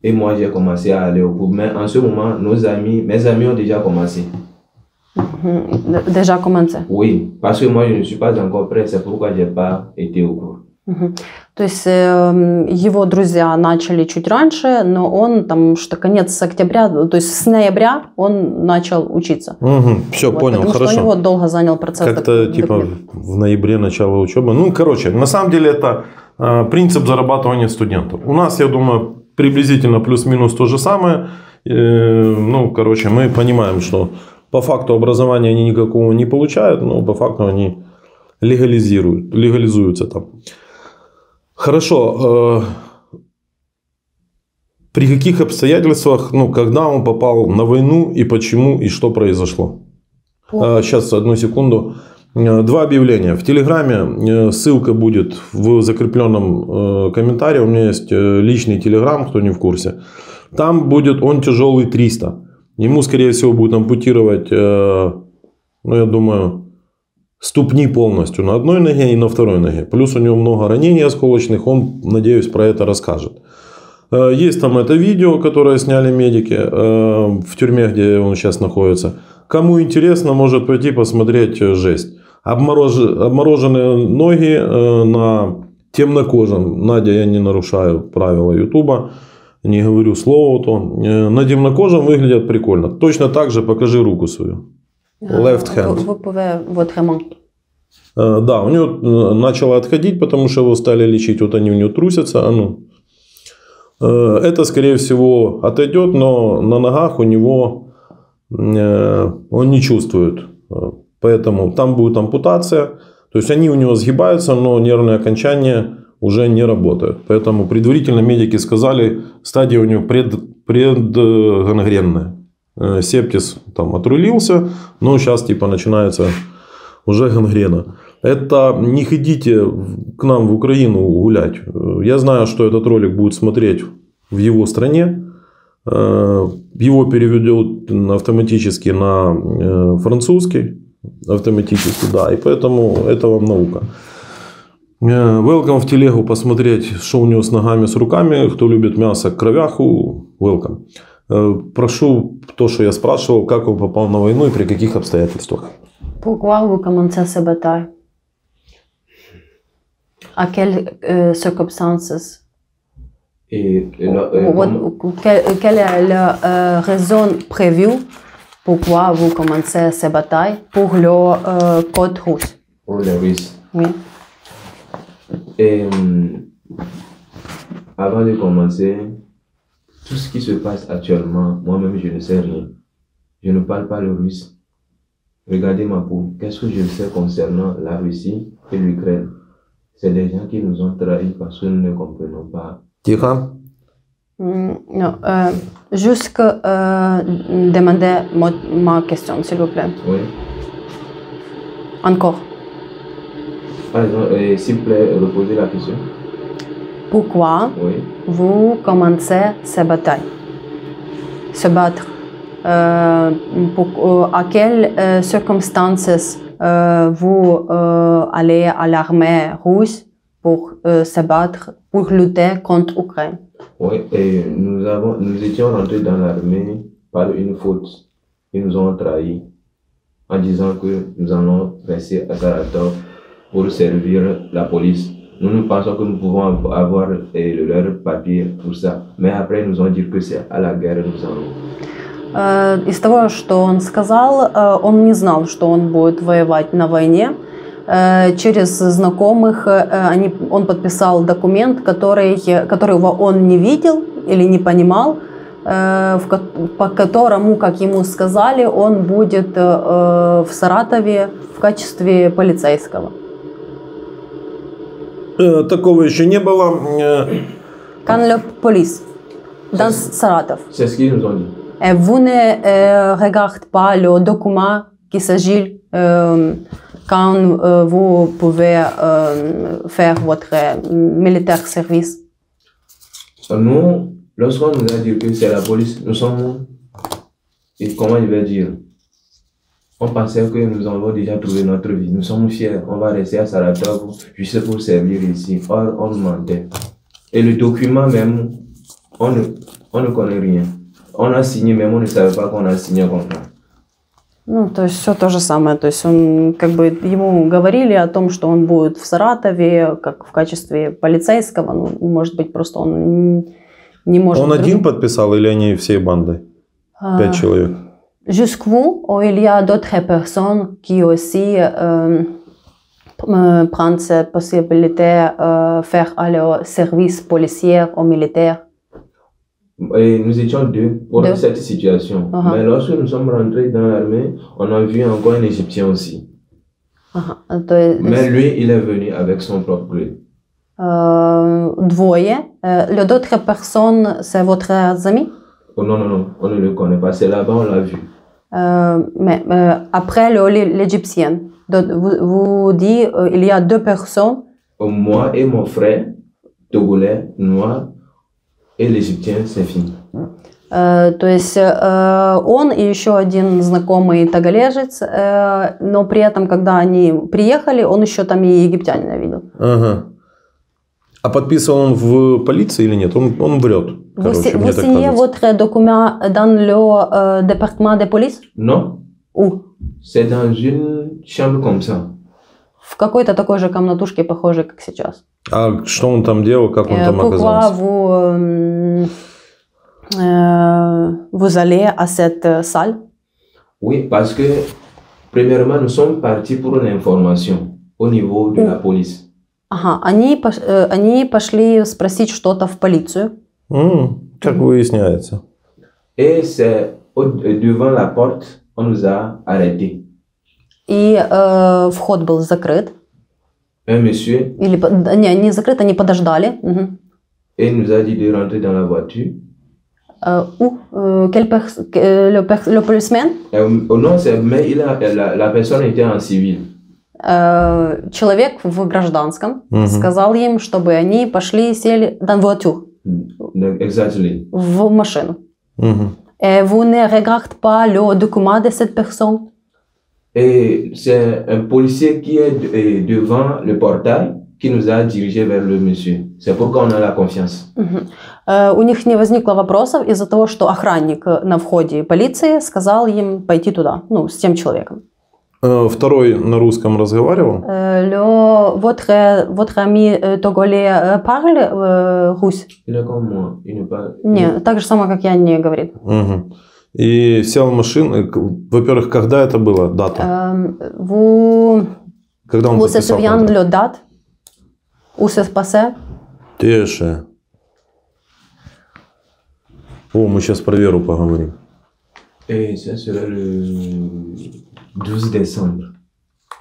Et moi, j'ai commencé à aller au cours. Mais en ce moment, mes amis ont déjà commencé. Déjà commencé? Oui, parce que moi, je ne suis pas encore prêt. C'est pourquoi je n'ai pas été au cours. То есть его друзья начали чуть раньше, но он там что конец октября, то есть с ноября он начал учиться. Все, вот, понял, потому хорошо. Что у него долго занял процесс. Как-то типа в ноябре начало учебы. Ну, короче, на самом деле это принцип зарабатывания студентов. У нас, я думаю, приблизительно плюс-минус то же самое. Ну, короче, мы понимаем, что по факту образования они никакого не получают, но по факту они легализуются там. Хорошо. При каких обстоятельствах, ну, когда он попал на войну и почему и что произошло? Сейчас, одну секунду. 2 объявления. В Телеграме ссылка будет в закрепленном комментарии. У меня есть личный Телеграм, кто не в курсе. Там будет он тяжелый 300. Ему, скорее всего, будут ампутировать, ну, я думаю, ступни полностью на одной ноге и на второй ноге. Плюс у него много ранений осколочных. Он, надеюсь, про это расскажет. Есть там это видео, которое сняли медики в тюрьме, где он сейчас находится. Кому интересно, может пойти посмотреть жесть. Обмороженные ноги на темнокожем. Надя, я не нарушаю правила Ютуба. Не говорю слово то. На темнокожем выглядят прикольно. Точно так же покажи руку свою. Left hand. Vous pouvez votre main. Да, у него начало отходить, потому что его стали лечить. Вот они у него трусятся. Это, скорее всего, отойдет, но на ногах у него он не чувствует. Поэтому там будет ампутация. То есть они у него сгибаются, но нервные окончания уже не работают. Поэтому предварительно медики сказали, стадия у него предгангренная. Септис там отрулился, но сейчас типа начинается уже гангрена. Это не ходите к нам в Украину гулять. Я знаю, что этот ролик будет смотреть в его стране. Его переведут автоматически на французский. Автоматически, да. И поэтому это вам наука. Welcome в телегу посмотреть, что у него с ногами, с руками. Кто любит мясо, кровяху, welcome. Прошу то, что я спрашивал, как он попал на войну и при каких обстоятельствах. Pourquoi vous commencez cette bataille? À quelles circonstances? Et Quelle est la raison prévue pourquoi vous commencez cette bataille pour le code russe? Pour les Russes. Oui. Et avant de commencer, tout ce qui se passe actuellement, moi-même je ne sais rien. Je ne parle pas le russe. Regardez ma peau. Qu'est-ce que je sais concernant la Russie et l'Ukraine? C'est des gens qui nous ont trahis parce que nous ne comprenons pas. Тихо. Non, juste demander ma question, s'il vous plaît. Oui. Encore. Par exemple, s'il vous plaît, reposez la question. Pourquoi Oui. vous commencez cette bataille? Se battre. À quelles circonstances vous allez à l'armée russe pour se battre, pour lutter contre l'Ukraine? Oui, et nous étions rentrés dans l'armée par une faute. Ils nous ont trahis en disant que nous allons rester à Saratov pour servir la police. Nous pensons que nous pouvons avoir leur papier pour ça. Mais après, ils nous ont dit que c'est à la guerre nous allons. Из того, что он сказал, он не знал, что он будет воевать на войне. Через знакомых он подписал документ, которого он не видел или не понимал, по которому, как ему сказали, он будет в Саратове в качестве полицейского. Такого еще не было. Quand le police dans Saratov. C'est ce qu'ils nous ont dit. Vous ne regardez pas le document qu'il s'agit quand vous pouvez faire votre militaire service. Nous, lorsqu'on nous a dit que c'est la police, nous sommes, et comment je vais dire, on pensait que nous avons déjà trouvé notre vie. Nous sommes fiers, on va rester à Saratov juste pour servir ici. Or, on nous mentait. Et le document même, on ne connaît rien. On a signé, mais on ne savait pas qu'on a signé un contrat. Ну, то есть все то же самое. То есть он, как бы, ему говорили о том, что он будет в Саратове, как в качестве полицейского. Ну, может быть, просто он не может... Он один подписал или они всей бандой? 5 человек. Jusqu'où il y a d'autres personnes qui aussi prennent cette possibilité de faire leur service policier ou militaire. Et nous étions deux pour cette situation. Mais lorsque nous sommes rentrés dans l'armée, on a vu encore un Égyptien aussi. Mais lui, il est venu avec son propre gré. Двое. D'autres personnes, c'est votre ami? Oh, non, non, non, on ne le connaît pas. C'est là-bas, on l'a vu. Mais après l'Égyptien, vous dites il y a 2 personnes. Moi et mon frère, togolais, noir, и l'Égyptien, c'est fini. То есть он и еще один знакомый тагалежец, но при этом, когда они приехали, он еще там и египтянина видел. Ага. А подписывал он в полиции или нет? Он врет. Короче, Vous signez votre document dans le département de police? Non. Où? C'est dans une chambre comme ça. В какой-то такой же комнатушке, похожей, как сейчас. А что он там делал, как он там оказался? Vous allez à cette salle? Oui, parce que premièrement, nous sommes partis pour une information au niveau de la police. Ага, они пошли спросить что-то в полицию. Как выясняется. Et c'est devant la porte, on nous a arrêtés. И вход был закрыт. Un monsieur. Или не закрыт, они подождали. Et il nous a dit de rentrer dans la voiture. Où? Le policeman? Non, mais la personne était en civil. Человек в гражданском сказал им, чтобы они пошли сели dans voiture. Exactly. В машину. Et vous ne regardez pas le document de cette personne? Et c'est un policier qui est devant le portail qui nous a dirigés vers le monsieur. C'est pourquoi on a la confiance. У них не возникло вопросов из-за того, что охранник на входе полиции сказал им пойти туда, ну, с тем человеком. Второй на русском разговаривал? Votre ami togolais parle russe? Il est comme moi, il ne parle. Не, так же самое, как я, не говорит. И сел в машину. Во-первых, когда это было? Дата? Когда он подписал контракт? Où ça se passait? Тише. О, мы сейчас про Веру поговорим. Et ça serait le 12 décembre.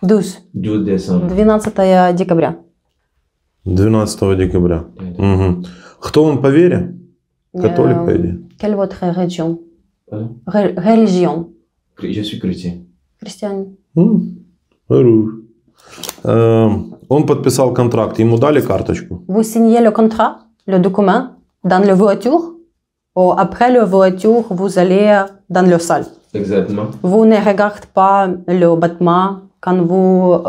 12 décembre. 12 декабря. 12 декабря. Кто он по вере? Католик, по идее. Quelle est votre religion? Pardon? Religion. Je suis chrétien. Христиане. Хорош. Он подписал контракт, ему дали карточку. Vous signez le contrat, le document, dans la voiture. Ou après la voiture, vous allez dans le salle. Exactement. Vous ne regardez pas le bâtiment quand vous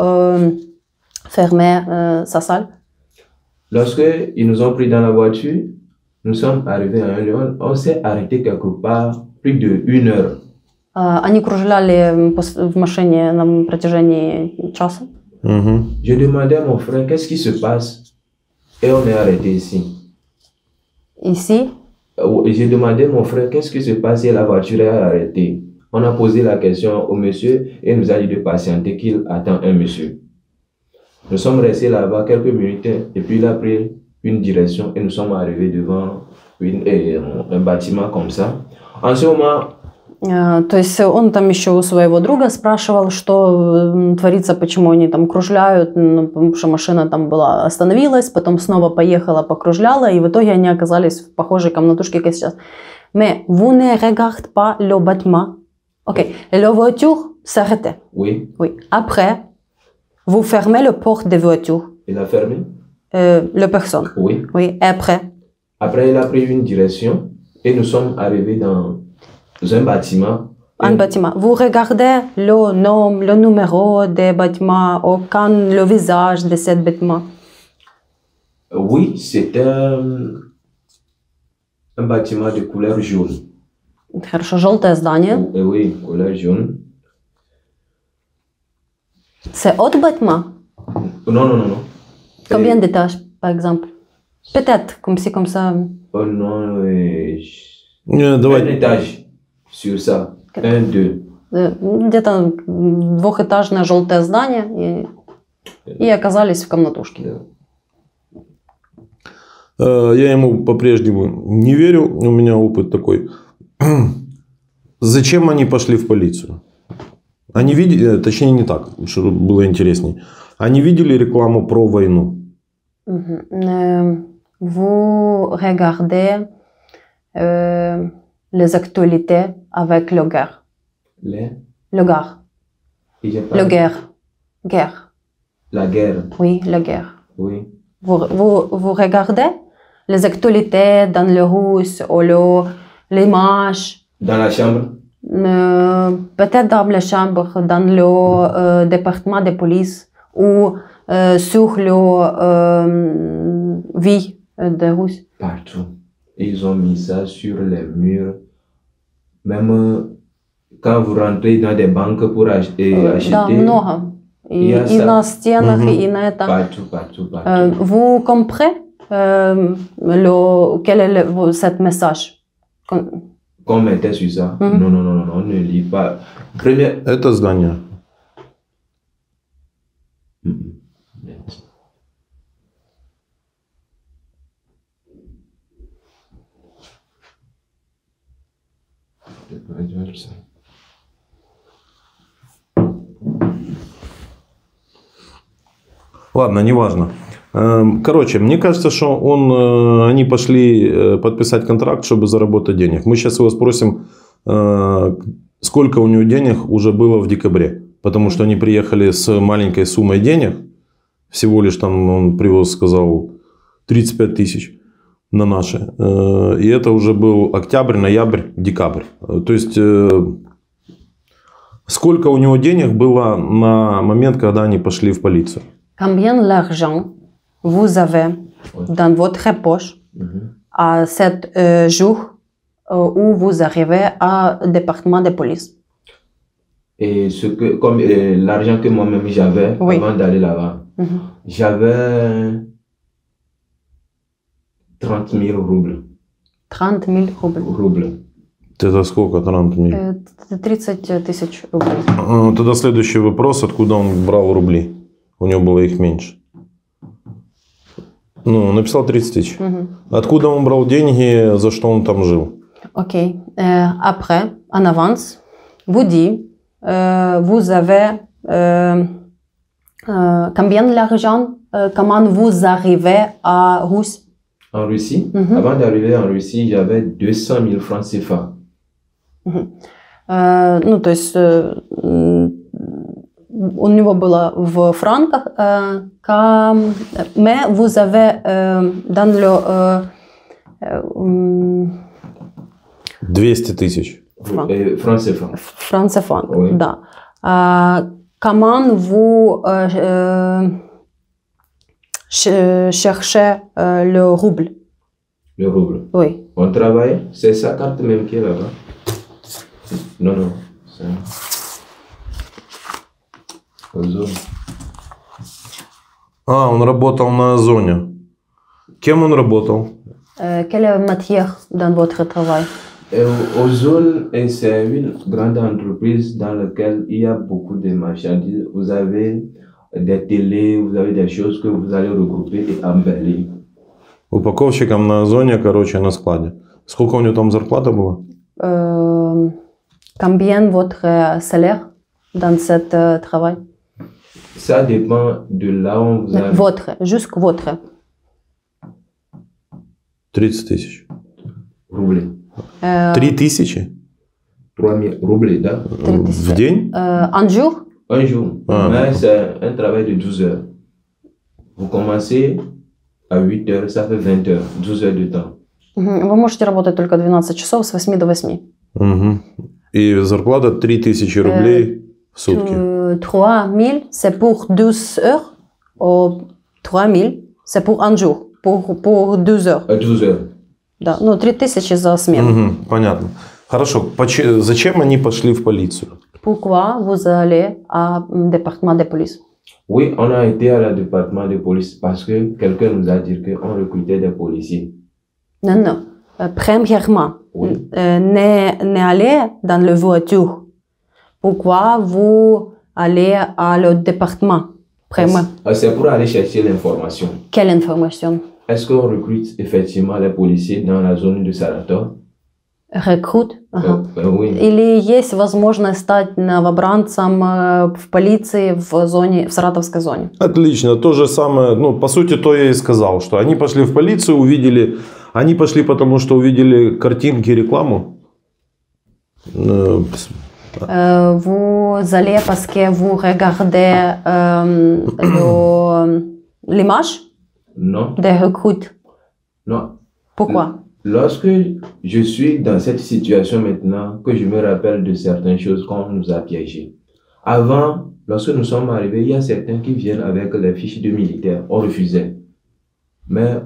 fermez sa salle. Lorsque ils nous ont pris dans la voiture, nous sommes arrivés à un lieu, on s'est arrêté quelque part plus de 1 heure. Они кружляли в машине на протяжении часа. Je demandais à mon frère qu'est-ce qui se passe et on est arrêté ici. Ici, J'ai demandé à mon frère qu'est-ce qui se passe et la voiture est arrêtée. On a posé la question au monsieur et il nous a dit de patienter qu'il attend un monsieur. Nous sommes restés là-bas quelques minutes et puis il a pris une direction et nous sommes arrivés devant un bâtiment comme ça. En ce moment, то есть он там еще у своего друга спрашивал, что творится, почему они там кружляют, потому что машина там была, остановилась, потом снова поехала, покружляла, и в итоге они оказались в похожей комнатушке, как сейчас. Mais vous ne regardez pas le bâtiment. Ok, la voiture s'arrête. oui, Oui. Après, vous fermez le porte de voiture. il a fermé. La personne. Oui. Oui. Et après. Après, il a pris une direction et nous sommes arrivés dans un bâtiment. Un bâtiment. Vous regardez le nom, le numéro des bâtiments, ou quand le visage de ce bâtiment. Oui, c'était un bâtiment de couleur jaune. Хорошо, желтое здание. Oui, couleur jaune. C'est autre bâtiment. Non, non, non, non. Combien d'étages, par exemple? Peut-être, comme si, comme ça. Oh non, Не, un давай. étage sur ça. 1, 2. Где-то двухэтажное желтое здание. И оказались в комнатушке. Я ему по-прежнему не верю, у меня опыт такой. Зачем они пошли в полицию? Они видели, точнее не так, чтобы было интересней. Они видели рекламу про войну. Vous regardez les actualités avec le guerre. Le guerre. Le guerre. Guerre. La guerre. Oui, la guerre. Oui. Vous regardez les actualités dans le russe ou l'image. Dans la chambre. Peut-être dans la chambre, dans le département de police ou sur le vie de Russes. Partout. Ils ont mis ça sur les murs. Même quand vous rentrez dans des banques pour acheter. Да, много. И на стенах, и на этом. Partout, partout, partout. Vous comprenez quel est ce message? Qu'on mettait sur ça. Non, non, non, non, on ne lit pas. Première. Это здание. Ладно, неважно. Короче, мне кажется, что они пошли подписать контракт, чтобы заработать денег. Мы сейчас его спросим, сколько у него денег уже было в декабре. Потому что они приехали с маленькой суммой денег. Всего лишь там он привез, сказал, 35 тысяч на наши. И это уже был октябрь, ноябрь, декабрь. То есть, сколько у него денег было на момент, когда они пошли в полицию? Combien d'argent vous avez dans votre poche à ce jour où vous arrivez au département de police? Et comme l'argent que moi-même j'avais avant d'aller là-bas, j'avais 30 000 roubles. 30 000 roubles. Это сколько? 30 миль? 30 тысяч рублей. Тогда следующий вопрос. Откуда он брал рубли? У него было их меньше. Ну, написал 30 тысяч. Откуда он брал деньги, за что он там жил? Окей. Après, en avance, vous dites, vous avez combien d'argent, comment vous arrivez à Russe? En Russie, Мгм. avant d'arriver en Russie, j'avais 200 000 francs CFA. Ну, то есть у него было в франках. Mais vous avez dans le 200 тысяч. Francs. Francs CFA. francs CFA, Oui. да. Comment vous cherchez le rouble? Le rouble. Oui. On travaille, c'est sa carte même qui est là-bas. Non, non. C'est... Озон. А, он работал на Озоне. Кем он работал? Quelle matière dans votre travail? Ozone, c'est une grande entreprise dans laquelle il y a beaucoup de marchandises. Vous avez des télés, vous avez des choses que vous allez regrouper et embellir. Упаковщиком на Озоне, короче, на складе. Сколько у него там зарплата была? Combien votre salaire dans ce travail? Ça dépend de là où vous allez. Votre, jusqu'à votre. 30 тысяч. Roublé. 3000? 3000 roublés, да? 3000. В день? Un jour? Un jour. Ah. Mais c'est un travail de 12 heures. Vous commencez à 8 heures, ça fait 20 heures, 12 heures de temps. Вы можете работать только 12 часов с 8 до 8. Угу. И зарплата 3000 рублей в сутки. 3000, c'est pour 12 heures. Ou 3000, c'est pour un jour. Pour 12 heures. 12 heures. Да, ну 3000 за смену. Угу, понятно. Хорошо. Зачем они пошли в полицию? Pourquoi vous allez à département de police? Oui, on a été à la département de police parce que quelqu'un nous a dit qu'on recrutait des policiers. Non, non. Premièrement, Oui. ne allez dans la voiture. Pourquoi vous allez à le département? C'est pour aller chercher l'information. Quelle information? Est-ce qu'on recrute effectivement les policiers dans la zone de Saratov? Рекрут? Ага. Oui. Или есть возможность стать новобранцем в полиции в зоне, в Саратовской зоне? Отлично. То же самое, ну, по сути, то я и сказал, что они пошли в полицию, увидели, они пошли потому, что увидели картинки, рекламу. Vous allez parce que vous regardez l'image Non. des recrues. Non. Pourquoi? Lorsque je suis dans cette situation maintenant, que je me rappelle de certaines choses qu'on nous a piégées. Avant, lorsque nous sommes arrivés, il y a certains qui viennent avec les fiches de militaires. On refusait. Mais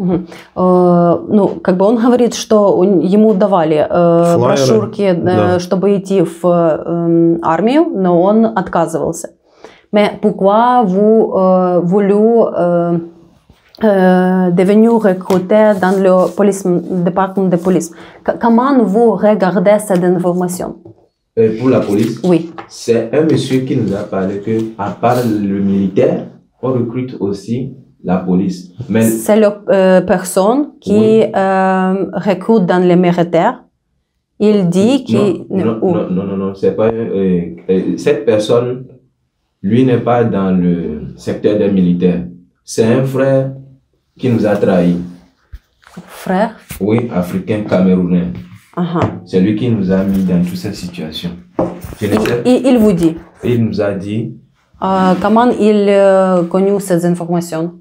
Ну, как бы он говорит, что ему давали брошюрки, да. чтобы идти в армию, но он отказывался. Mais pourquoi vous voulez devenir recruté dans le département de police? Comment vous regardez cette information? pour la police, Oui. c'est un monsieur qui nous a parlé que, à part le militaire, on recrute aussi la police. Mais C'est la personne qui recrute dans les militaires. Il dit qu'il... non, c'est pas... cette personne, lui n'est pas dans le secteur des militaires. C'est un frère qui nous a trahis. Frère? Oui, africain, camerounais. C'est lui qui nous a mis dans toute cette situation. Il vous dit? Il nous a dit... Comment il connu ces informations?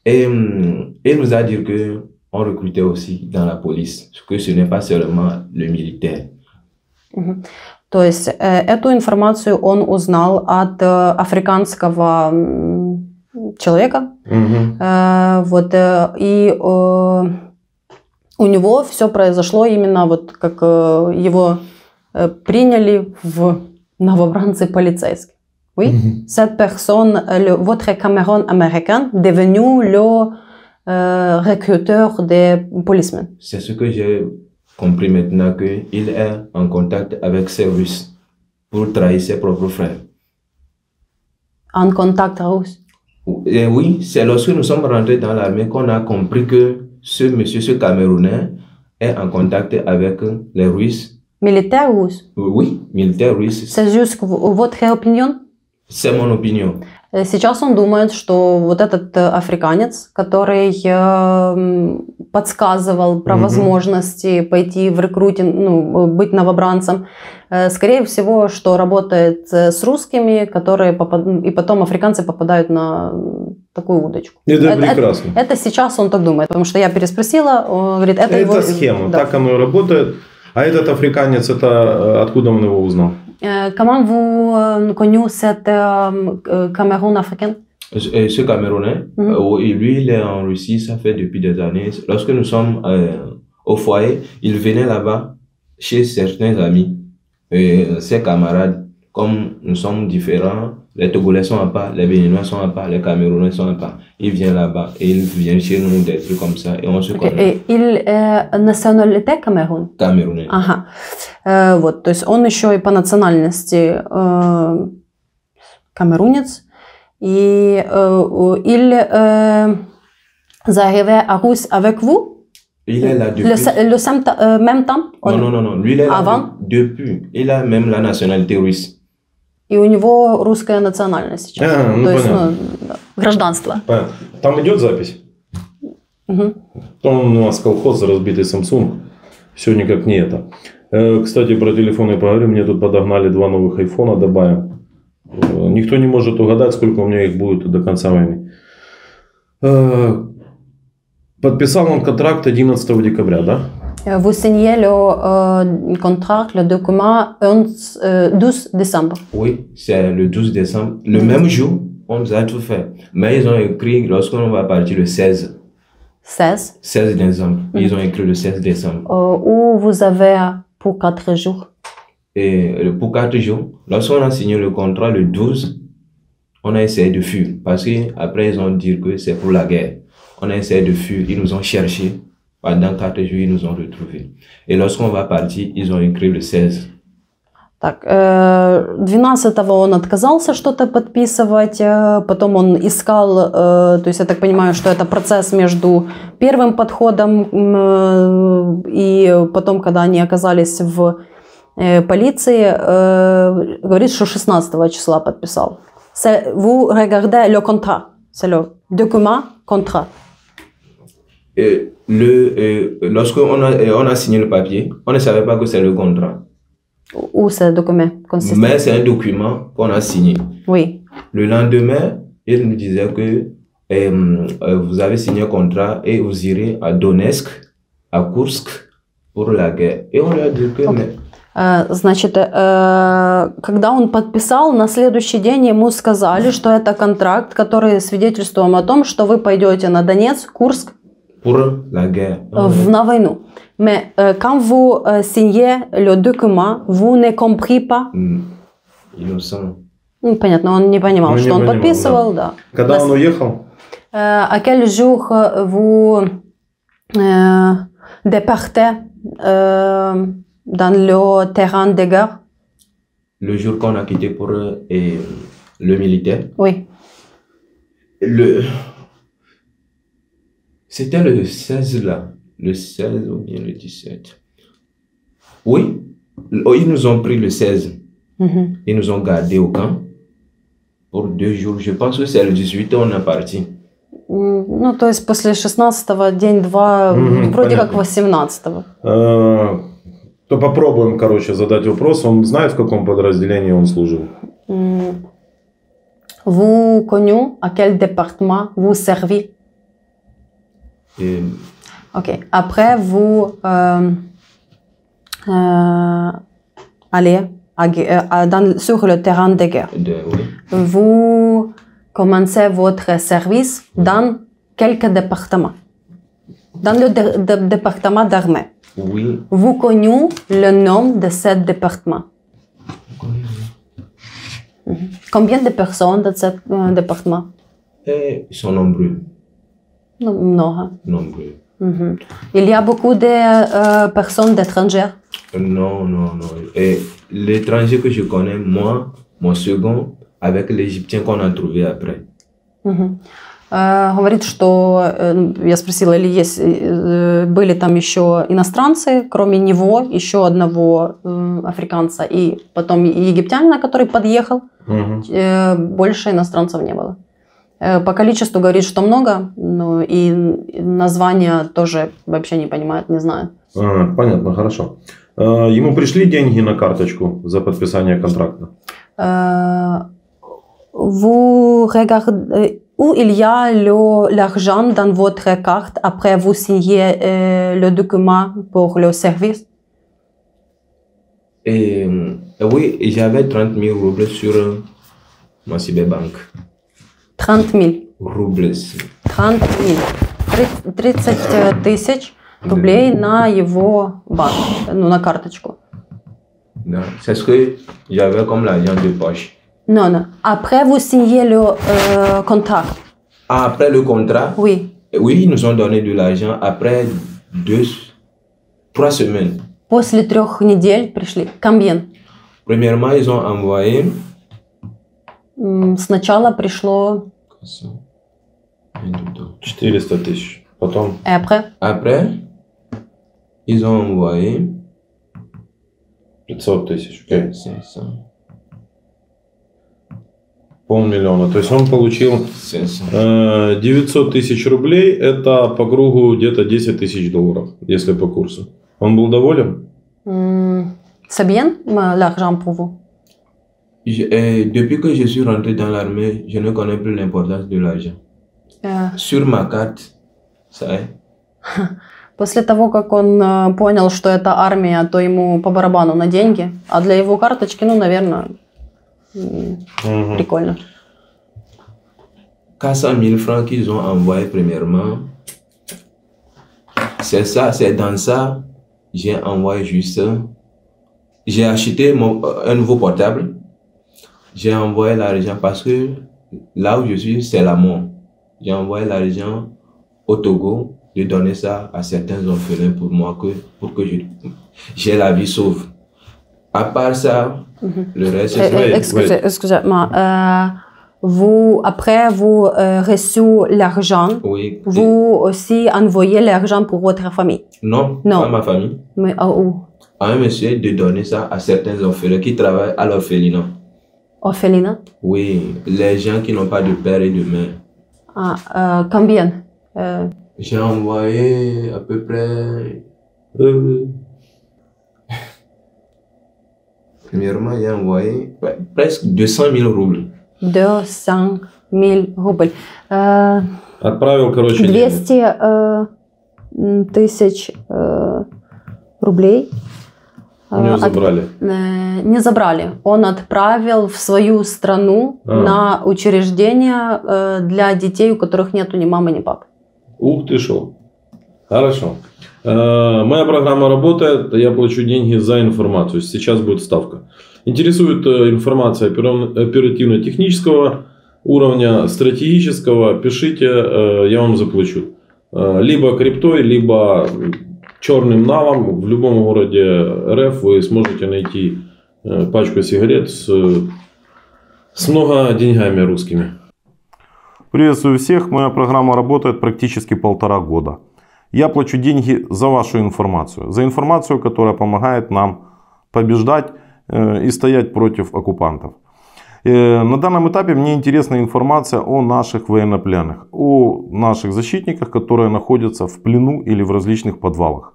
Et il nous a dit qu'on recrutait aussi dans la police, que ce n'est pas seulement le militaire. То есть эту информацию он узнал от африканского человека. Вот, и у него все произошло именно вот как его приняли в новобранцы полицейские. Oui, cette personne, votre Cameroun américain, devenu le recruteur des policemen. C'est ce que j'ai compris maintenant, qu'il est en contact avec ces Russes pour trahir ses propres frères. En contact russe? Et oui, c'est lorsque nous sommes rentrés dans l'armée qu'on a compris que ce monsieur, ce Camerounais, est en contact avec les Russes. Militaire russe? Oui, militaire russe. C'est juste votre opinion? C'est mon opinion. Сейчас он думает, что вот этот африканец, который подсказывал про возможности пойти в рекрутинг, ну, быть новобранцем, скорее всего, что работает с русскими, которые и потом африканцы попадают на такую удочку. Это прекрасно. Это сейчас он так думает, потому что я переспросила, он говорит, это его... схема, да. Так оно и работает. А этот африканец, это откуда он его узнал? Comment vous connu cet Cameroun africain? Ce Camerounais, lui, il est en Russie, ça fait depuis des années. Lorsque nous sommes au foyer, il venait là-bas chez certains amis, ses camarades. Comme nous sommes différents, les Togolais sont à part, les Béninois sont à part, les Camerounais sont à part. Il vient là-bas et il vient chez nous des trucs comme ça et on se connaît. Il nationalité Cameroun? Camerounais. Ага. Вот, то есть он еще и по национальности камерунец. И il est arrivé à Russe avec vous? Il est là depuis... Le même temps? Non. Lui, il est là avant? Depuis. Il a même la nationalité russe. И у него русская национальность сейчас. То есть, гражданство. Понятно. Там идет запись? Там у нас колхоз, разбитый Samsung. Все никак не это. Кстати, про телефоны поговорим. Мне тут подогнали 2 новых айфона, добавим. Никто не может угадать, сколько у меня их будет до конца войны. Подписал он контракт 11 декабря, да? Vous signez le contrat, le document 12 décembre. Oui, c'est le 12 décembre. Le même jour, on nous a tout fait. Mais ils ont écrit lorsqu'on va partir le 16. 16 décembre. Ils ont écrit le 16 décembre. Où vous avez pour 4 jours. Et pour 4 jours, lorsqu'on a signé le contrat le 12, on a essayé de fuir. Parce qu'après, ils ont dit que c'est pour la guerre. On a essayé de fuir. Ils nous ont cherchés. Pendant 4 jours, ils nous ont retrouvés. Et lorsqu'on va partir, ils ont écrit le 16. Так, 12-го он отказался что-то подписывать, потом он искал, то есть я так понимаю, что это процесс между первым подходом и потом, когда они оказались в полиции, говорит, что 16 числа подписал. Vous regardez le contrat, c'est le document contrat. Lorsqu'on a signé le papier, on ne savait pas que c'est le contrat. Où ce document consiste? Mais c'est un document qu'on a signé. Oui. Le lendemain, il nous disait que vous avez signé un contrat et vous irez à Donetsk, à Kursk pour la guerre. Et on lui a dit que... Значит, когда он подписал, на следующий день ему сказали, что это контракт, который свидетельствует о том, что вы пойдете на Донецк, Курск, pour la guerre. На войну. Mais quand vous signez le document, vous ne comprenez pas. Innocent. Понятно, он не понимал, что он подписывал, да. Когда он уехал? À quel jour vous départez dans le terrain de guerre? Le jour qu'on a quitté pour le militaire. Oui. C'était le 16 là. Le 16 ou bien le 17. Oui. Ils nous ont pris le 16. Ils nous ont gardés au camp pour 2 jours. Je pense que c'est le 18 on est parti. Ну, то есть после 16-го, день-два, вроде как 18-го. То попробуем, короче, задать вопрос. Он знает, в каком подразделении он служил? Vous connu à quel département vous servez? Ok. Après, vous allez sur le terrain de guerre. Oui. Vous commencez votre service dans quelques départements. Dans le département d'armée. Oui. Vous connaissez le nom de ce département? Combien de personnes dans ce département? Ils sont nombreux. Много. Nombreux. Il y a beaucoup de personnes d'étrangères? Non. Et l'étranger que je connais, moi, mon second, avec l'Égyptien qu'on a trouvé après. Говорит, что я спросила, или есть, были там еще иностранцы, кроме него, еще одного африканца, и потом египтянина, который подъехал. Больше иностранцев не было. По количеству говорит, что много, но и названия тоже вообще не понимает, не знает. Понятно, хорошо. Ему пришли деньги на карточку за подписание контракта? Vous regardez où il y a l'argent dans votre carte après vous signez le document pour le service? Et oui, j'avais 30 000 roubles sur ma cyberbank. 30 000. Roubles. 30 000. 30 тысяч рублей на его банк, ну, на карточку. Non, c'est ce que j'avais comme l'argent de poche. Non, non. Après, vous signez le contrat. Après le contrat, Oui. oui, ils nous ont donné de l'argent après 3 semaines. После 3 недель пришли. Combien? Premièrement, ils ont envoyé. Сначала пришло... 400 тысяч. Потом? Et après? Après, ils ont envoyé 500 тысяч. Okay. 500. 500 000. То есть он получил 900 тысяч рублей. Это по кругу где-то 10 тысяч долларов, если по курсу. Он был доволен? C'est bien l'argent pour vous? Depuis que je suis rentré dans l'armée, je ne connais plus l'importance de l'argent. Sur ma carte, ça est. После того, как он понял, что это армия, то ему по барабану на деньги. А для его карточки, ну, наверное, прикольно. 400 000 francs qu'ils ont envoyé premièrement. C'est ça, c'est dans ça. J'ai envoyé juste. J'ai acheté un nouveau portable. J'ai envoyé l'argent parce que là où je suis, c'est la mort. J'ai envoyé l'argent au Togo de donner ça à certains orphelins pour moi, pour que j'ai la vie sauve. À part ça, le reste, c'est... Excusez-moi. Après, vous reçu l'argent. Oui. Vous aussi envoyez l'argent pour votre famille? Non, non. Pas ma famille. Mais où? À un monsieur de donner ça à certains orphelins qui travaillent à l'orphelinat. Orphelinat? Oui, les gens qui n'ont pas de père et de mère. Combien? J'ai envoyé à peu près... Premièrement, j'ai envoyé presque 200 000 roubles. 200 000 рублей. Отправил, короче, 200 тысяч рублей. У него забрали? Не забрали. Он отправил в свою страну на учреждение для детей, у которых нету ни мамы, ни папы. Ух ты шо. Хорошо. Моя программа работает, я плачу деньги за информацию. Сейчас будет ставка. Интересует информация оперативно-технического уровня, стратегического, пишите, я вам заплачу. Либо криптой, либо черным налом. В любом городе РФ вы сможете найти пачку сигарет с много деньгами русскими. Приветствую всех. Моя программа работает практически 1,5 года. Я плачу деньги за вашу информацию. За информацию, которая помогает нам побеждать и стоять против оккупантов. На данном этапе мне интересна информация о наших военнопленных, о наших защитниках, которые находятся в плену или в различных подвалах.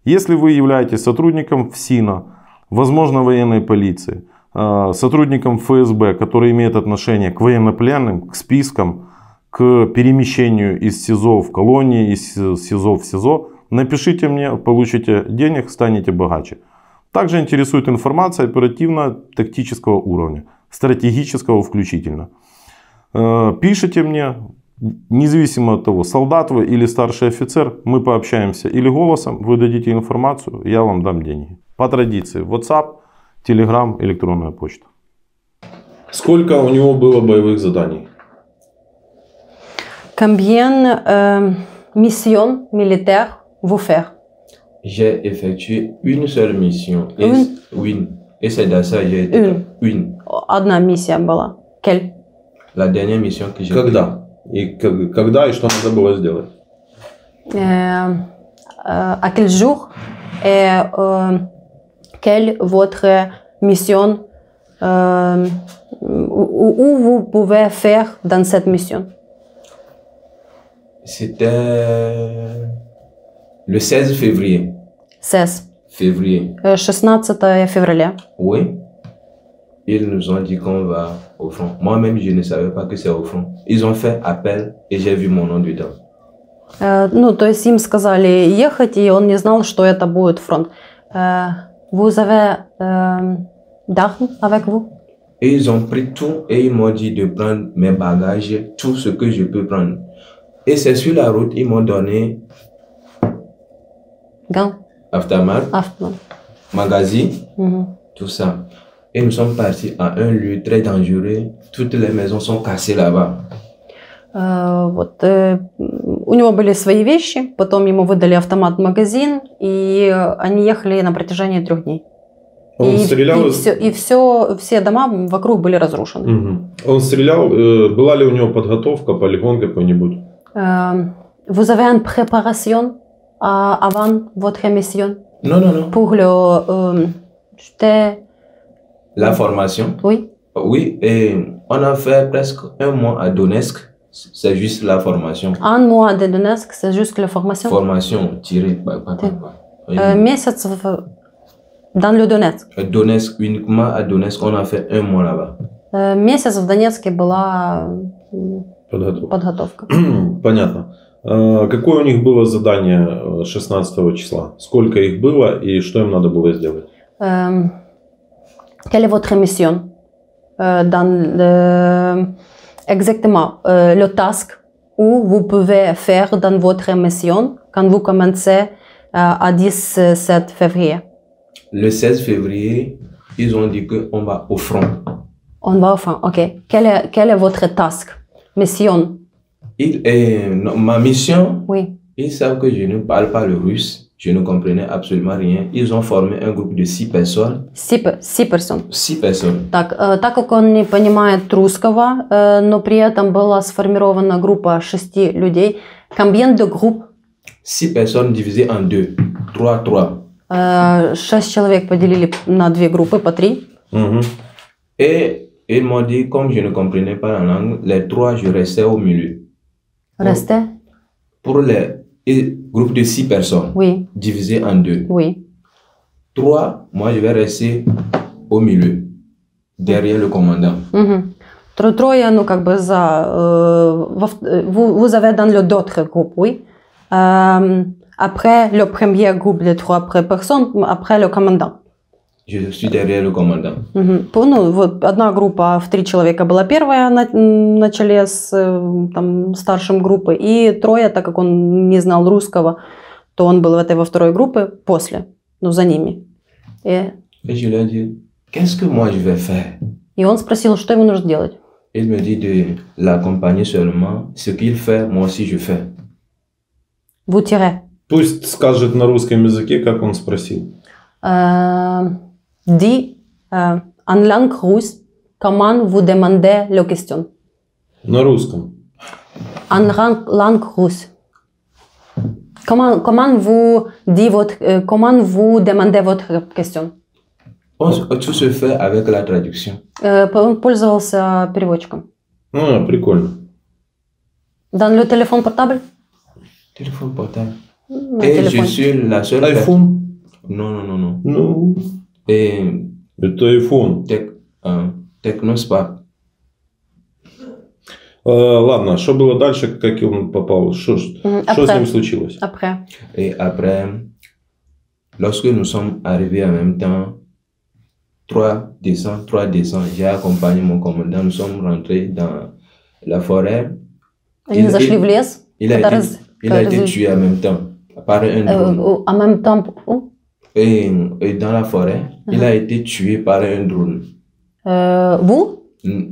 Если вы являетесь сотрудником ФСИНа, возможно военной полиции, сотрудником ФСБ, который имеет отношение к военнопленным, к спискам, к перемещению из СИЗО в колонии, из СИЗО в СИЗО, напишите мне, получите денег, станете богаче. Также интересует информация оперативно-тактического уровня, стратегического включительно. Пишите мне, независимо от того, солдат вы или старший офицер, мы пообщаемся или голосом, вы дадите информацию, я вам дам деньги. По традиции WhatsApp, Telegram, электронная почта. Сколько у него было боевых заданий? Combien missions militaires vous faites? J'ai effectué une seule mission. Une? Et c'est dans ça que j'ai été. Une. Одна миссия была. Quelle? La dernière mission que j'ai Когда? И когда и что надо было сделать? À quel jour et quelle votre mission où vous pouvez faire dans cette mission? C'était le 16 février. 16. Février. 16 февраля. Oui. Ils nous ont dit qu'on va au front. Moi-même, je ne savais pas que c'est au front. Ils ont fait appel et j'ai vu mon nom dedans. Ну, то есть им сказали ехать, и он не знал, что это будет фронт. Vous avez d'armes avec vous? Et ils ont pris tout et ils m'ont dit de prendre mes bagages, tout ce que je peux prendre. Et c'est sur la route, ils m'ont donné Gants. Aftamar, Автомат. magazine, tout ça. Et nous sommes partis à un lieu très dangereux. Toutes les maisons sont cassées là-bas. Вот, у него были свои вещи, потом ему выдали автомат-магазин, и они ехали на протяжении 3 дней. Он стрелял? Все дома вокруг были разрушены. Он стрелял, была ли у него подготовка, полигон какой-нибудь? Vous avez une préparation avant votre mission? Non, non, non. Pour la formation? Oui. Oui, et on a fait presque 1 mois à Donetsk. C'est juste la formation. 1 mois de Donetsk, c'est juste la formation? Formation tirée. Месяц dans le Donetsk? Donetsk, uniquement à Donetsk, on a fait 1 mois là-bas. Месяц в Донецке была подготовка. Понятно. Какое у них было задание 16 числа? Сколько их было и что им надо было сделать? Quelle est votre mission? Exactement, le task où vous pouvez faire dans votre mission quand vous commencez à 17 février. Le 16 février, ils ont dit qu'on va au front. On va au front, ok. Quel est votre task? Mission? Ma mission, oui. Ils savent que je ne parle pas le russe. Je ne comprenais absolument rien. Ils ont formé un groupe de 6 personnes. 6 personnes. 6 personnes. Так как он не понимает русского, но при этом была сформирована группа 6 людей. Combien de groupes? 6 personnes divisées en 2. 3. 6 человек поделили на 2 группы по 3. Et ils m'ont dit, comme je ne comprenais pas la langue, les 3, je restais au milieu. Restait? Pour les groupes de 6 personnes, oui. Divisés en 2. Oui. 3, moi je vais rester au milieu, derrière le commandant. Трое, ну как бы vous avez dans le d'autres groupes, oui. Après le premier groupe de 3 personnes, après le commandant. Je suis derrière le commandant. Ну, вот одна группа в 3 человека была первая на челе с там, старшим группы, и 3, так как он не знал русского, то он был во второй группе после, ну, за ними. Et je lui ai dit, qu'est-ce que moi je vais faire? И он спросил, что ему нужно делать. Il me dit de l'accompagner seulement. Ce qu'il fait, moi aussi je fais. Vous tirez. Пусть скажет на русском языке, как он спросил. Dis en langue russe, comment vous demandez la question? На русском. En langue russe. Comment vous demandez votre question? Tout se fait avec la traduction. Он пользовался переводчиком. Прикольно. Dans le téléphone portable? Téléphone portable. Et je suis la seule. iPhone? Non. Ну, это iPhone. Technospark. Ладно, что было дальше, как он попал? Что с ним случилось? Après. Et après, lorsque nous sommes arrivés en même temps, 3 décembre, j'ai accompagné mon commandant, nous sommes rentrés dans la forêt. Они зашли в лес. Il a été tué en même temps par un drone. En même temps. Et dans la forêt, il a été tué par un drone. Vous?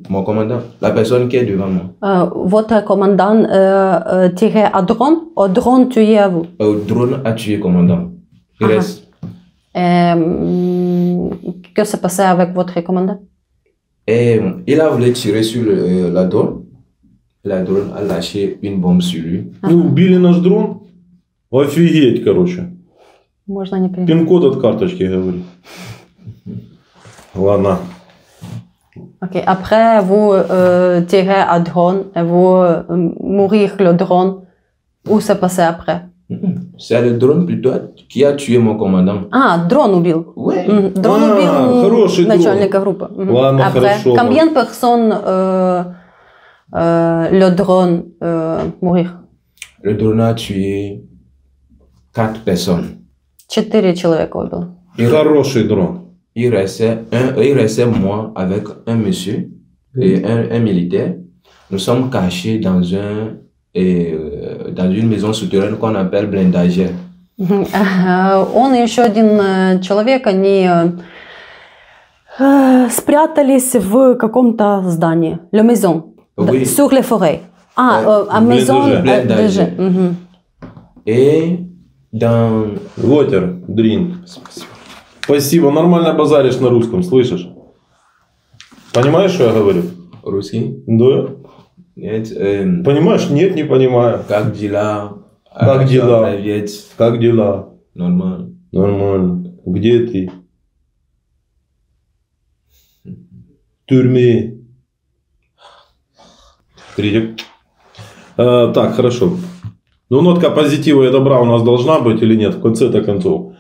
Mon commandant, la personne qui est devant moi. Votre commandant tirait à drone, au drone tué à vous? Le drone a tué le commandant. Il reste. Que s'est passé avec votre commandant? Et il a voulu tirer sur la drone. la drone a lâché une bombe sur lui. Ну, убили наш дрон? Офигеть, короче. Можно не принять. Пин-код от карточки, говорит. Ладно. Ok. Après, vous tirez à drone et vous mourir le drone. Où s'est passé après? C'est le drone plutôt qui a tué mon commandant. А, дрон убил. Oui. Дрон убил хороший дрон. начальника группы. Ладно, Après, хорошо. combien de personnes le drone mourir? Le drone a tué 4 personnes. 4 человека убил. Хороший дрон. Il restait moi avec un monsieur et un militaire. Nous sommes cachés dans une maison souterraine qu'on appelle blindagère. Он и еще один человек, они спрятались в каком-то здании. Le maison. Oui. Sur les forêts. А maison. Blindagère. Et dans... Water, drink. Спасибо, нормально базаришь на русском, слышишь? Понимаешь, что я говорю? Русский? Да. Нет, Понимаешь? Нет, не понимаю. как дела? Как дела? Привет. Как дела? Нормально. Нормально. Где ты? В тюрьме. Критик. Так, хорошо. Ну, нотка позитива и добра у нас должна быть или нет, в конце-то концов.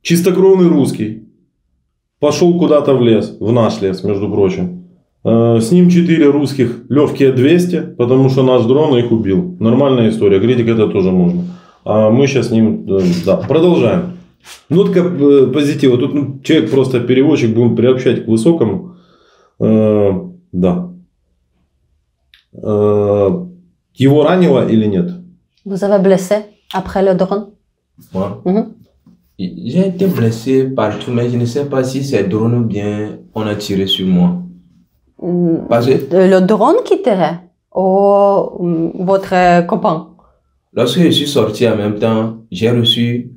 Чистокровный русский. Пошел куда-то в лес, в наш лес, между прочим. С ним 4 русских, легкие 200, потому что наш дрон их убил. Нормальная история, критик это тоже можно. А мы сейчас с ним, да, продолжаем. Нотка позитива. Тут человек просто переводчик, будем приобщать к высокому. Да. Его ранило или нет? Vous avez blessé après le drone? Moi, j'ai été blessé partout, mais je ne sais pas si c'est drone ou bien on a tiré sur moi. Parce que Le drone qui tirait ou votre copain? lorsque je suis sorti en même temps, j'ai reçu...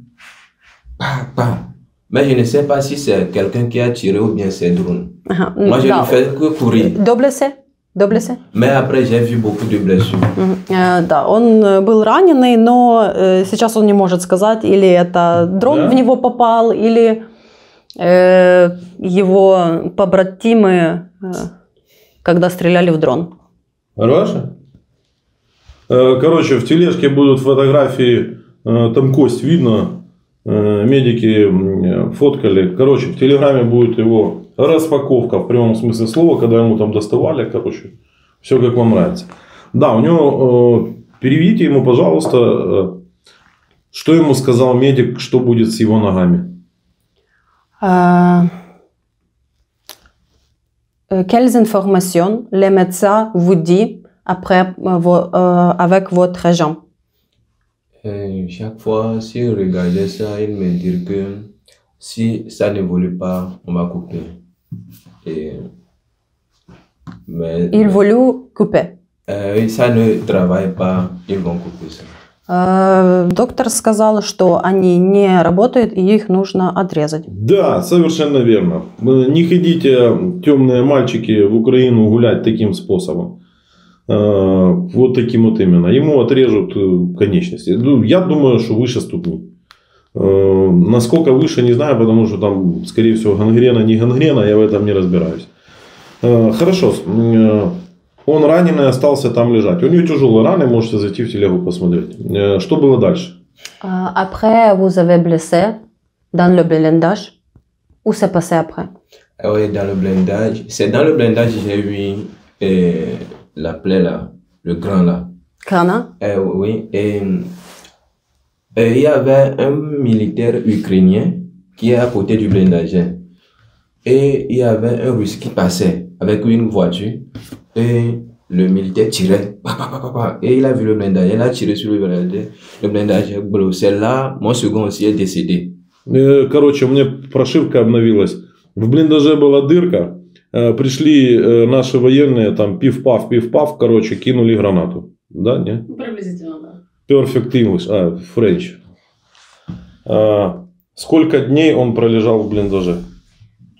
Mais je ne sais pas si c'est quelqu'un qui a tiré ou bien c'est drone. Moi, je ne fais que courir. Deux blessés? Deux blessés? Mais après, j'ai vu beaucoup de blessures. Да, он был раненый, но сейчас он не может сказать, или это дрон в него попал, или его побратимы, когда стреляли в дрон. Хорошо. Короче, в тележке будут фотографии, там кость видно, медики фоткали. Короче, в телеграме будет его распаковка в прямом смысле слова, когда ему там доставали, короче, все как вам нравится. Да, у него, переведите ему, пожалуйста, что ему сказал медик, что будет с его ногами. Quelles informations les médecins vous dit après avec votre jambe? Chaque fois, s'il regardait ça, il me dit que si ça n'évolue pas, on va couper. Mais Il voulut couper. ça ne travaille pas, ils vont couper ça. Доктор сказал, что они не работают и их нужно отрезать. Да, совершенно верно. Не ходите, темные мальчики, в Украину гулять таким способом. Вот таким вот именно. Ему отрежут конечности. Ну, я думаю, что выше ступни. Насколько выше, не знаю, потому что там, скорее всего, гангрена, не гангрена, я в этом не разбираюсь. Хорошо. Он раненый остался там лежать. У него тяжелые раны, можете зайти в телегу посмотреть. Что было дальше? Après, vous avez blessé dans le blindage. Où s'est passé après? Oui, dans le blindage. C'est dans le blindage que j'ai eu la plaie là, le grand là. Крана? Oui, et il y avait un militaire ukrainien qui est à côté du blindage. Et il y avait un russe qui passait avec une voiture. Et le militaire tirait. Et il a vu le blindage. Il a tiré sur le blindage. Le blindage est bleu. C'est là, mon second aussi est décédé. Короче, у меня прошивка обновилась. В блиндаже была дырка. Пришли наши военные, там пиф-паф, короче, кинули гранату. Да, не? Приблизительно, да. Perfect English, French. Сколько дней он пролежал в блиндаже?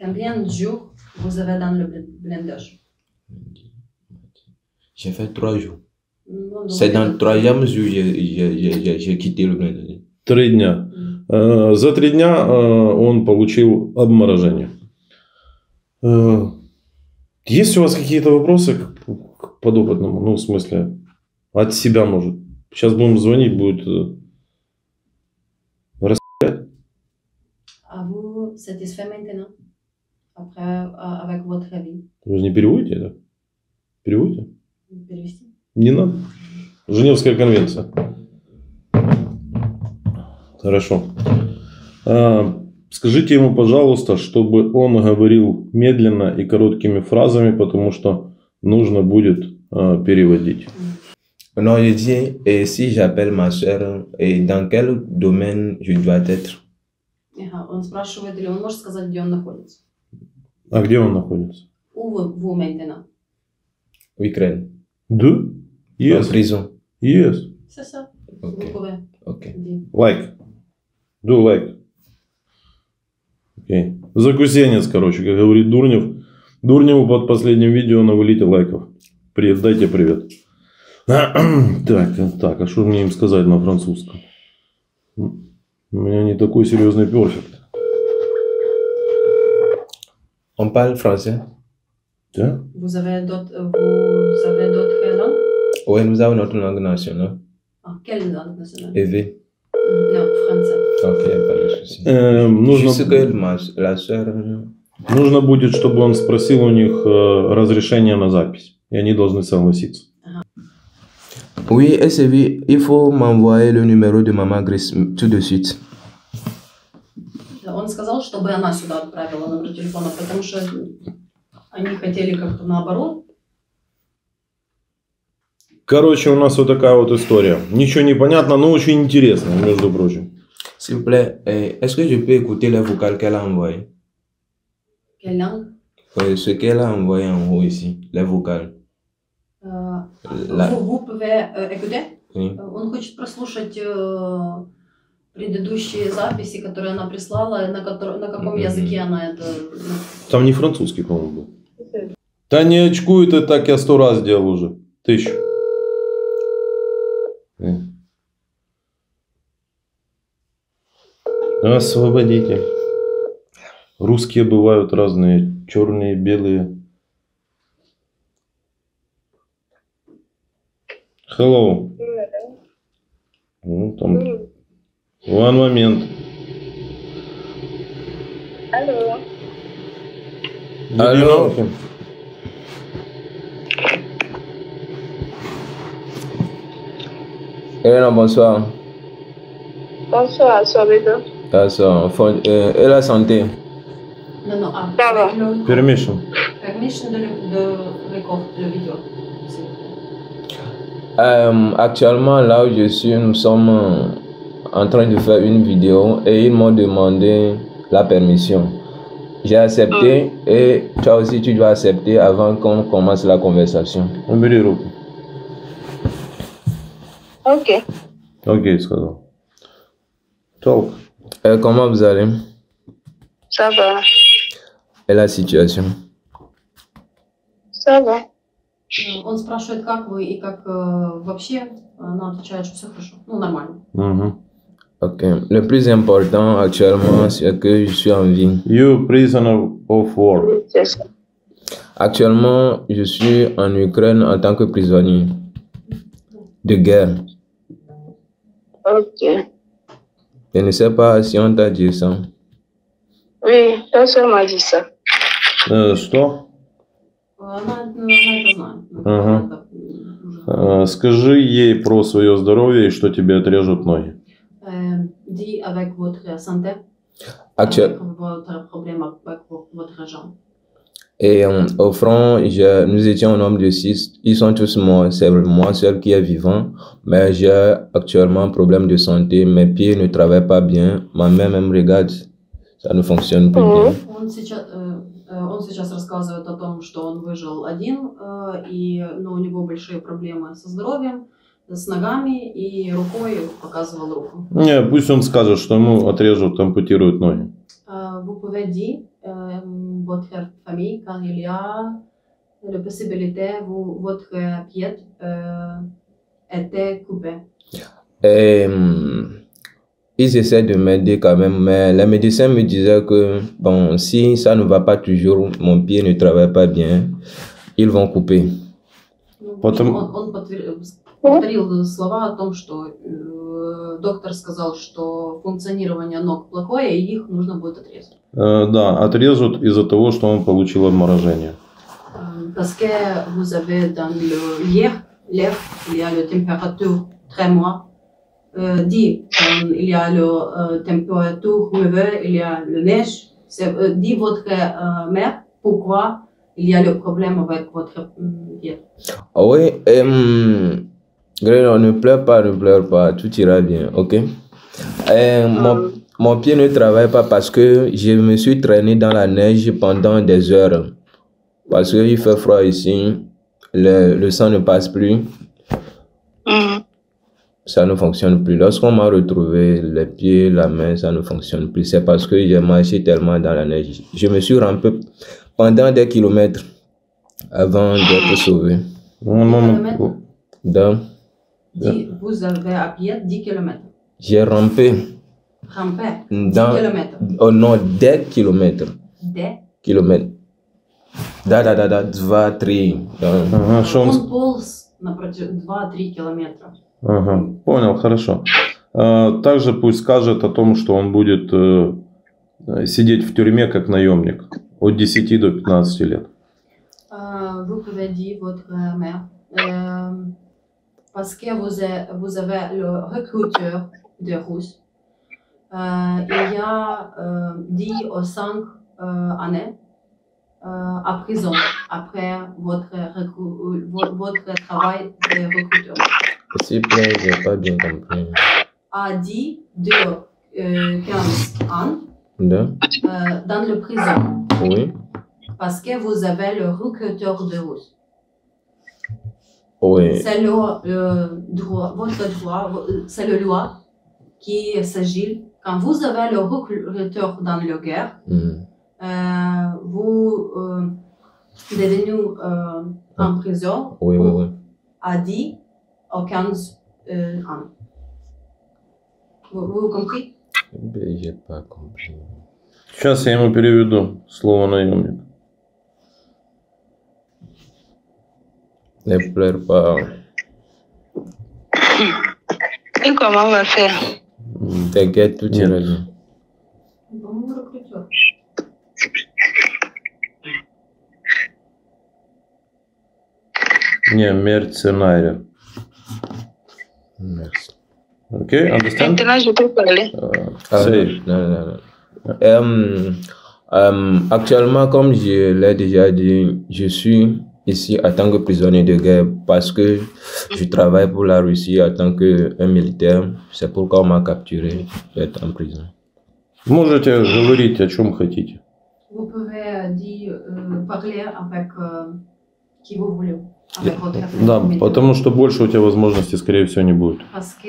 Combien de jours vous avez dans le blindage? J'ai fait 3 jours. Ну, C'est dans le думаю, 3e jour que j'ai quitté le bain. 3 дня. За 3 дня он получил обморожение. Есть у вас какие-то вопросы к подопытному? Ну, в смысле, от себя, может. Сейчас будем звонить, будет рассказать. Vous satisfait maintenant? Après, avec votre avis? Вы же не переводите это? Переводите? Перевести? Не надо. Женевская конвенция. Хорошо. Скажите ему, пожалуйста, чтобы он говорил медленно и короткими фразами, потому что нужно будет переводить. Non, je dis, et si j'appelle ma soeur, et dans quel domaine je dois être? Ага, он спрашивает, или он может сказать, где он находится? А где он находится? Où vous maintenant? Ukraine. Deux? En Yes. prison. Yes. C'est ça. Ok. Vous pouvez Ok. dire. Like. Do like. Окей. Закусенец, короче, как говорит Дурнев. Дурневу под последним видео навалите лайков. Привет, дайте привет. Так, а что мне им сказать на французском? У меня не такой серьезный перфект. On parle français? Да? Vous avez d'autres langues? Oui, nous avons notre langue nationale. Ah, quelle langue nationale? EV. Non, français. Ok, pas de souci. Нужно, Juste que la soeur. нужно будет, чтобы он спросил у них разрешение на запись. И они должны согласиться. Oui, SEV, il faut m'envoyer le numéro de Maman Grace tout de suite. Он сказал, чтобы она сюда отправила номер телефона, потому что они хотели как-то наоборот. Короче, у нас вот такая вот история. Ничего не понятно, но очень интересно, между прочим. S'il vous plaît, est-ce que je peux écouter les vocales qu'elle a envoyées? Quelle langue? Ce qu'elle a envoyé en haut ici, les vocales. Vous pouvez écouter? Oui. Он хочет прослушать предыдущие записи, которые она прислала, на каком языке она это... Там не французский, по-моему, был. Да не очкуй ты так, я 100 раз делал уже. 1000. Освободите. Русские бывают разные. Черные, белые. Hello. Ну, там... One момент. Алло. Алло. Elena, bonsoir. Bonsoir, Sorbito. Bonsoir. Et la santé? Non, non, ah, Ça va. avec le Permission. permission de record le vidéo. Actuellement, là où je suis, nous sommes en train de faire une vidéo et ils m'ont demandé la permission. J'ai accepté et toi aussi tu dois accepter avant qu'on commence la conversation. Убери руку. Ok. Окей, сказал. Talk. Comment vous allez? Ça va. Et la situation? Ça va. Он спрашивает, как вы и как вообще. Она отвечает, что все хорошо. Ну, нормально. Угу. Ok. Le plus important actuellement, c'est que je suis en vie. You prisoner of war. C'est ça. Actuellement, je suis en Ukraine en tant que prisonnier de guerre. Ok. Je ne sais pas si on t'a dit ça. Oui, ta soeur m'a dit ça. Что? Она это знает. Ага. Это уже. Скажи ей про свое здоровье и что тебе отрежут ноги. Dis avec votre santé, Actuel- avec votre problème avec votre jambe. Et au front, nous étions un nombre de 6. Ils sont tous morts. C'est moi seul qui est vivant. Mais j'ai actuellement un problème de santé. Mes pieds ne travaillent pas bien. Ma main même regarde. Ça ne fonctionne plus bien. Он сейчас рассказывает о том, что он выжил один, но у него большие проблемы со здоровьем, с ногами и рукой, показывал руку. Не, пусть он скажет, что ему отрежут, ампутируют ноги. Vous pouvez dire votre famille quand il y a la possibilité où votre pied était coupé. Et, ils essaient de m'aider quand même, mais les médecins me disaient que bon, si ça ne va pas toujours, mon pied ne travaille pas bien, ils vont couper. Потом- Он повторил слова о том, что доктор сказал, что функционирование ног плохое, и их нужно будет отрезать. Да, отрежут из-за того, что он получил обморожение. Parce que vous avez dans l'air, il y a la température très moite. Dit, il y a la température mauvaise, il y a la neige. Dit votre mère pourquoi il y a le problème avec votre pied. Ah oui, Greno, ne pleure pas, tout ira bien, ok? Mon pied ne travaille pas parce que je me suis traîné dans la neige pendant des heures. Parce qu'il fait froid ici, le sang ne passe plus, ça ne fonctionne plus. Lorsqu'on m'a retrouvé les pieds, la main, ça ne fonctionne plus. C'est parce que j'ai marché tellement dans la neige. Je me suis rampé pendant des kilomètres avant d'être sauvé. Donc, Vous avez à pied 10 km. j'ai rampé Rampé 10 dans, km. au nom des kilomètres. Des Kilомètres. Да, 2-3. Ага, что он... Он полз на 2-3 километра. Ага, понял, хорошо. Также пусть скажет о том, что он будет сидеть в тюрьме как наемник от 10 до 15 лет. Vous pouvez dire votre mère, parce que vous avez le recruteur de Russes, il y a 10 ou 5 années à prison après votre travail de recruteur. S'il vous plaît, j'ai pas bien compris. À 10 de 15 ans Deux? dans la prison. Oui. Parce que vous avez le recruteur de Russes. Oui. C'est le droit, votre droit, c'est la loi qui s'agit. Quand vous avez le recruteur dans la guerre, vous devenez en prison Oui. à 10 ou 15 ans. Vous comprenez? J'ai pas compris. Сейчас я ему переведу слово наемник. Ne pleure pas. Et comment on va faire? T'inquiète, tout ira bien. Bon recruteur. Не, мерценария. Merci. Ok, understand? Maintenant, je peux parler. Say. Non. Actuellement, comme je l'ai déjà dit, je suis ici en tant que prisonnier de guerre parce que je travaille pour la Russie en tant qu'un militaire. C'est pourquoi on m'a capturé d'être en prison. Можете говорить о чем хотите. Vous pouvez dire, parler avec qui vous voulez. Avec votre Да, famille. потому что больше у тебя возможностей, скорее всего, не будет. Parce que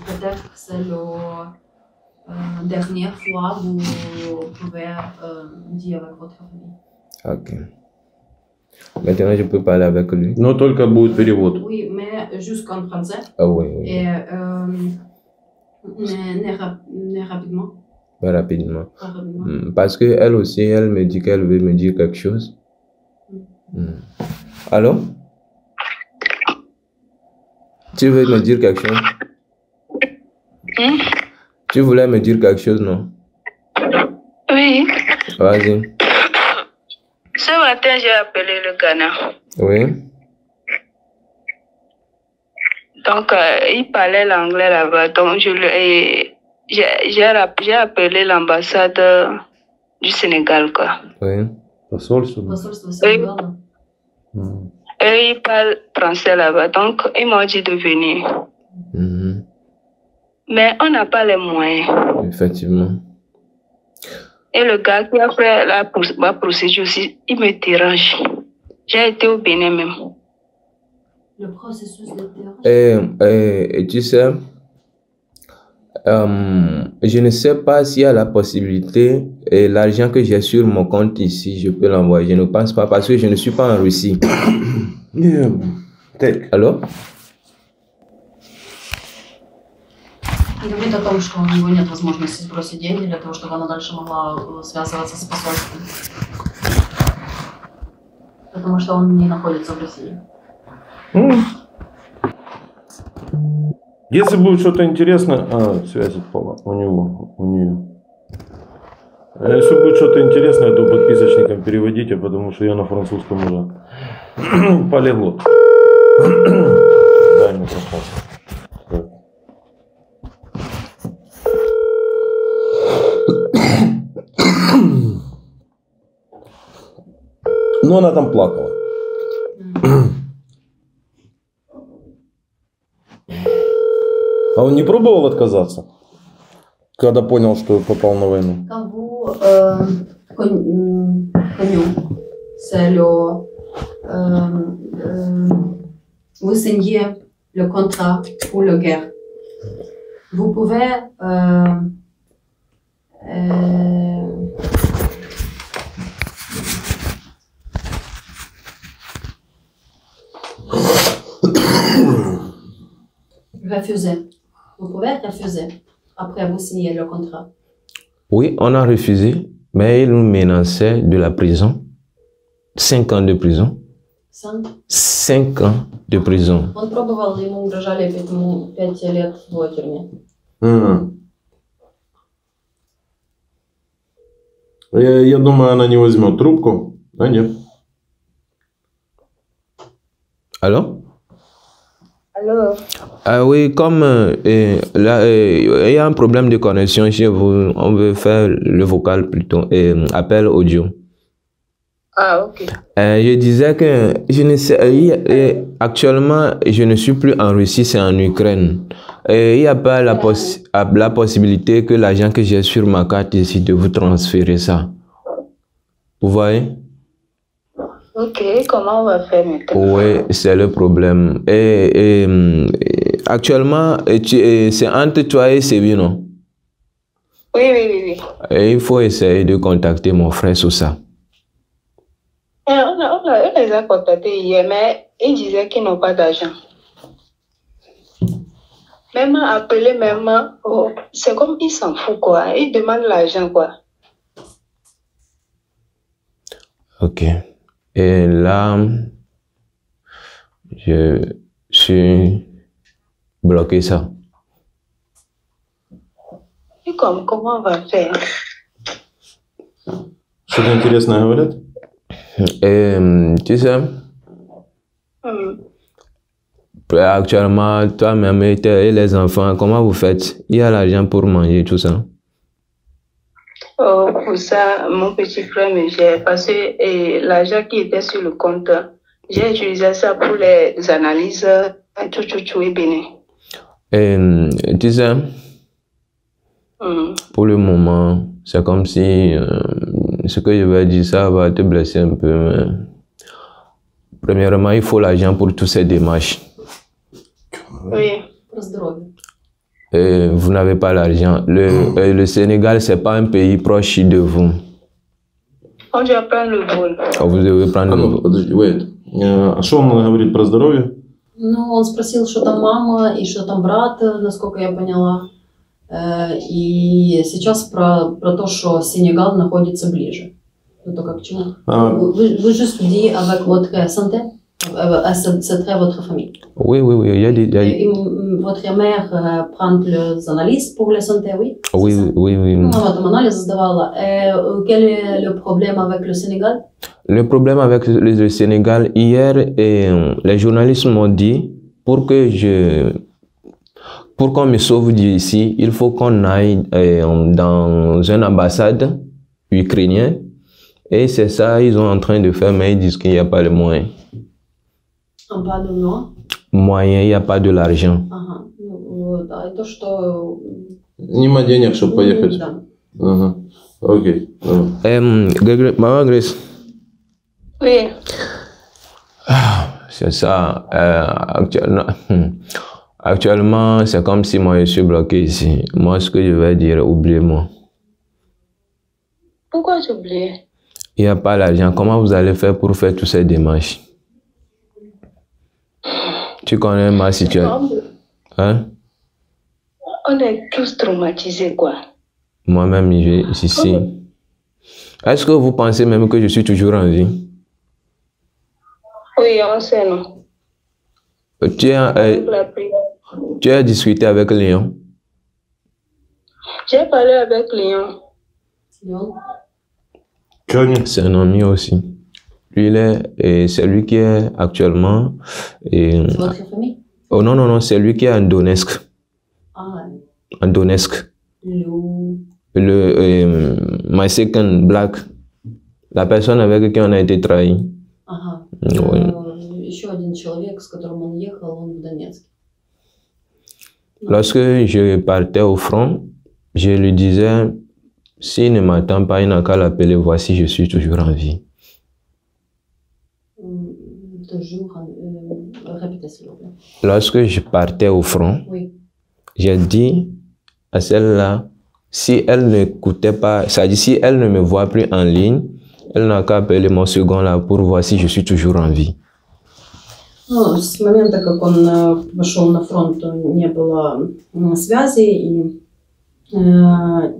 peut-être c'est la dernière fois où vous pouvez dire avec votre famille. Ok. Maintenant, je peux parler avec lui. Но только будет перевод. Oui, mais jusqu'en français. Ah oui. Et ne rapidement. Mais rapidement. Pas rapidement. Parce qu'elle aussi, elle me dit qu'elle veut me dire quelque chose. Allô? Tu veux me dire quelque chose? Tu voulais me dire quelque chose, non? Oui. Vas-y. Ce matin, j'ai appelé le Ghana. Oui. Donc, il parlait l'anglais là-bas. Donc, j'ai appelé l'ambassade du Sénégal, quoi. Oui. Посольство. Посольство Sénégal. Eux, ils parlent français là-bas. Donc, ils m'ont dit de venir. Mais on n'a pas les moyens. Effectivement. Et le gars qui a fait ma procédure aussi, il me dérange. J'ai été au Bénin même. Le processus de dérange. Et tu sais, Je ne sais pas s'il y a la possibilité et l'argent que j'ai sur mon compte ici, je peux l'envoyer. Je ne pense pas parce que je ne suis pas en Russie. Yeah. Так. Allô? Говорит о том, что у него нет возможности сбросить деньги для того, чтобы она дальше могла связываться с посольством. Потому что он не находится в России. Если будет что-то интересное... связь отпала у него, у нее. Если будет что-то интересное, то подписочникам переводите, потому что я на французском уже полиглот. Дай микрофон. Но она там плакала. А он не пробовал отказаться, когда понял, что попал на войну? Quand vous c'est vous signez le contrat pour la guerre. Vous pouvez refuser. Vous pouvez refuser après vous signer le contrat. Oui, on a refusé, mais il nous menaçait de la prison. 5 ans de prison. 5 ans de prison. Он пробовал, ему угрожали 5 лет в тюрьме. Я думаю, она не возьмет трубку. А нет. Allô? Allô? Ah oui, comme là, il y a un problème de connexion chez vous, on veut faire le vocal plutôt, appel audio. Ah, ok. Je disais que je ne sais, actuellement, je ne suis plus en Russie, c'est en Ukraine. Il n'y a pas la possibilité que l'argent que j'ai sur ma carte ici, de vous transférer ça. Vous voyez? Ok, comment on va faire maintenant? Oui, c'est le problème. Actuellement, c'est entre toi et Sébi, non? Oui. Et il faut essayer de contacter mon frère sur ça. On les a contactés hier, mais ils disaient qu'ils n'ont pas d'argent. Même appelé, oh, c'est comme ils s'en foutent, quoi. Ils demandent l'argent, quoi. Ok. Et là, je suis bloqué ça. Et comment on va faire? Что-то интересное говорят? Tu sais, actuellement, toi-même et les enfants, comment vous faites? Il y a l'argent pour manger, tout ça? Oh, pour ça, mon petit frère me gère parce que l'argent qui était sur le compte, j'ai utilisé ça pour les analyses, tout et bénin. Tu sais, pour le moment, c'est comme si ce que je vais dire, ça va te blesser un peu. Mais premièrement, il faut l'argent pour toutes ces démarches. Oui. Vous n'avez pas l'argent. Le Sénégal, c'est pas un pays proche de vous. On doit prendre le vol. Vous devez prendre le vol. Подожди, wait. А что он говорит про здоровье? Ну, он спросил, что там мама и что там брат, насколько я поняла. И сейчас про то, что Сенегал находится ближе. Ну, только к чему? Vous juste dit avec votre santé? C'est très votre famille. Oui, il y a votre mère prend les analyses pour la santé, oui? Oui. Мама там анализы сдавала. Quel est le problème avec le Sénégal? Le problème avec le Sénégal, hier, les journalistes m'ont dit, pour qu'on me sauve d'ici, il faut qu'on aille dans une ambassade ukrainienne. Et c'est ça, ils sont en train de faire, mais ils disent qu'il n'y a pas de moyens. Pas de moi? Moyens, il n'y a pas de l'argent. Ага. Да, и то, что... Нема денег, чтобы поехать. Да. Ага. Окей. Maman Grace. Oui. C'est ça. Actuellement, c'est comme si moi je suis bloqué ici. Moi, ce que je vais dire, oubliez-moi. Pourquoi tu oublies? Il n'y a pas l'argent. Comment vous allez faire pour faire toutes ces démarches? Tu connais ma situation. Hein? On est tous traumatisés, quoi. Moi-même, ici. Est-ce que vous pensez même que je suis toujours en vie? Oui, on sait, non. Tu as discuté avec Léon? J'ai parlé avec Léon. C'est un ami aussi. Lui, c'est lui qui est actuellement... C'est votre famille? Oh non, non, non, c'est lui qui est en Donetsk. Ah. En Donetsk. My second black. La personne avec qui on a été trahi. Ага. Oui. Еще один человек, с которым он ехал, он в Донецке. Lorsque je partais au front, je lui disais, s'il ne m'attend pas, il n'a qu'à l'appeler, voici, je suis toujours en vie. Lorsque je partais au front, oui. J'ai dit à celle-là, si elle n'écoutait pas, ça dit si elle ne me voit plus en ligne, elle n'a qu'à appeler mon second là pour voir si je suis toujours en vie. Ну, с момента, как он пошел на фронт, не было связи, и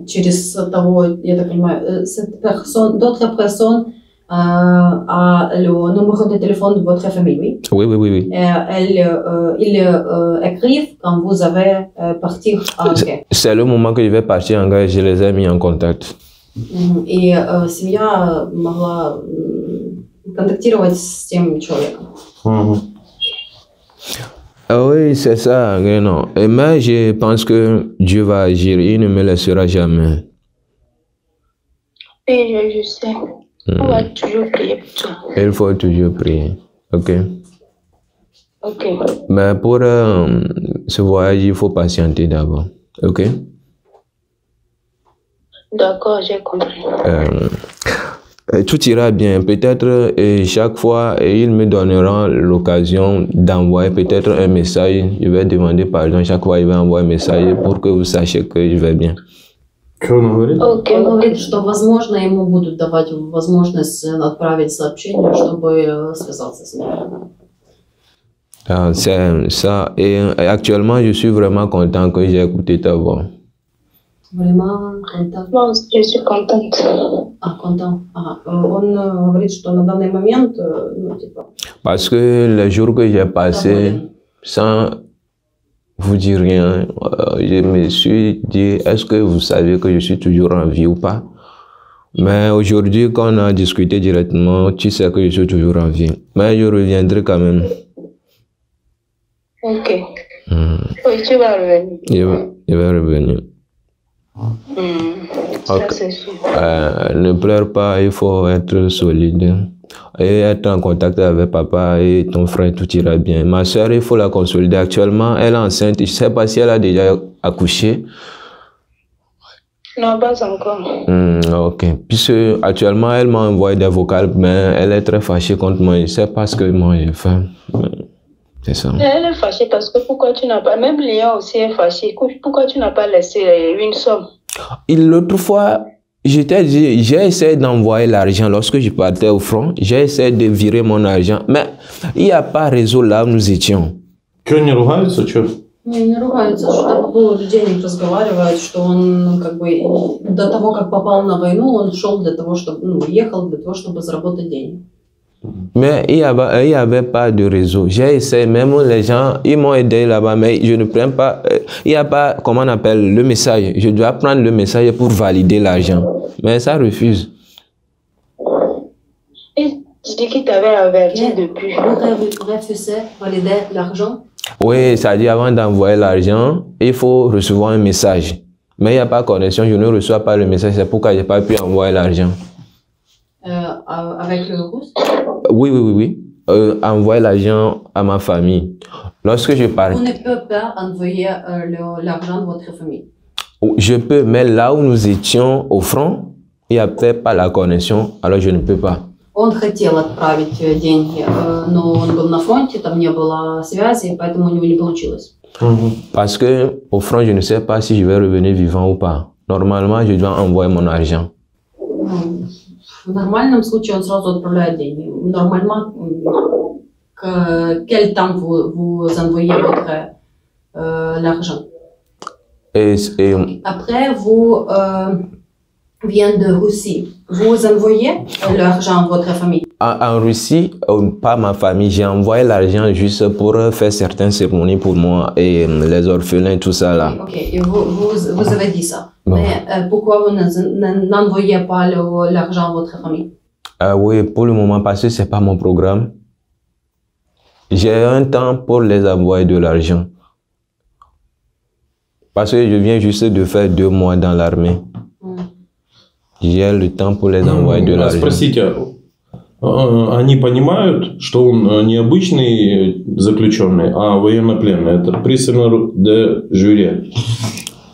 через того, я так понимаю, d'autres personnes a le numéro de téléphone de votre famille, oui? Oui. Ils écrivent quand vous avez partir en guerre. C'est le moment que je vais partir en guerre, je les ai mis en contact. И семья могла контактировать с тем человеком. Ah oui, c'est ça, non. Mais je pense que Dieu va agir, il ne me laissera jamais. Et je sais. On va toujours prier pour toi. Il faut toujours prier. Ok. Ok. Mais pour ce voyage, il faut patienter d'abord. Ok. D'accord, j'ai compris. Tout ira bien. Peut-être chaque fois, ils me donneront l'occasion d'envoyer peut-être un message. Je vais demander pardon. Chaque fois, il va envoyer un message pour que vous sachiez que je vais bien. Что он говорит? Он говорит, что, возможно, ему будут давать возможность отправить сообщение, чтобы связаться с ним. C'est ça. Et actuellement, je suis vraiment content que j'ai écouté ta voix. Vraiment content. Bon, je suis contente. Ah, content. Ага. Он говорит, что на данный момент, ну, типа... Parce que les jours que j'ai passés sans vous dire rien, je me suis dit, est-ce que vous savez que je suis toujours en vie ou pas? Mais aujourd'hui, quand on a discuté directement, tu sais que je suis toujours en vie. Mais je reviendrai quand même. Ok. Oui, tu vas revenir. Je vais revenir. Ça, Okay. c'est sûr. Ne pleure pas, il faut être solide. Et être en contact avec papa et ton frère, tout ira bien. Ma soeur, il faut la consolider. Actuellement, elle est enceinte. Je ne sais pas si elle a déjà accouché. Non, pas encore. Ok. Puisque actuellement, elle m'a envoyé des vocales, mais elle est très fâchée contre moi. Je ne sais pas ce que moi j'ai fait. C'est ça. Elle est fâchée parce que pourquoi tu n'as pas... Même Léon aussi est fâché. Pourquoi tu n'as pas laissé une somme? L'autre fois, j'ai essayé d'envoyer l'argent lorsque je partais au front. J'ai essayé de virer mon argent, mais il n'y a pas réseau là où nous étions. Что, не ругаются? Что? Не ругаются, что по поводу денег разговаривают, что он как бы до того, как попал на войну, он шел для того, чтобы, ну, ехал для того, чтобы заработать деньги. Mais il y avait pas de réseau. J'ai essayé, même les gens, ils m'ont aidé là-bas, mais je ne prends pas, il n'y a pas, comment on appelle, le message. Je dois prendre le message pour valider l'argent. Mais ça refuse. Et tu dis qu'il t'avait averti depuis. Vous refusez valider l'argent? Oui, ça dit avant d'envoyer l'argent, il faut recevoir un message. Mais il n'y a pas de connexion, je ne reçois pas le message, c'est pourquoi je n'ai pas pu envoyer l'argent. Avec le russe? Oui. Envoyer l'argent à ma famille. Lorsque je pars. Vous ne pouvez pas envoyer l'argent de votre famille. Je peux, mais là où nous étions au front, il n'y avait pas la connexion, alors je ne peux pas. Он хотел отправить деньги, но он был на фронте, там не было связи, поэтому у него не получилось. Parce que au front, je ne sais pas si je vais revenir vivant ou pas. Normalement, je dois envoyer mon argent. В нормальном случае он сразу отправляет деньги. Нормально, quel temps vous envoyez votre l'argent. Et Après, vous venez de Russie. Vous envoyez l'argent à votre famille. en Russie, pas ma famille, j'ai envoyé l'argent juste pour faire certaines cérémonies pour moi et les orphelins, tout ça là. Ok, et vous avez dit ça. Bon. Mais pourquoi vous n'envoyez pas l'argent à votre famille? Oui, pour le moment, parce que c'est pas mon programme. J'ai un temps pour les envoyer de l'argent. Parce que je viens juste de faire 2 mois dans l'armée. J'ai le temps pour les envoyer de l'argent. Спросите, они понимают, что он не обычный заключенный, а военнопленный? Это prisoner de jure.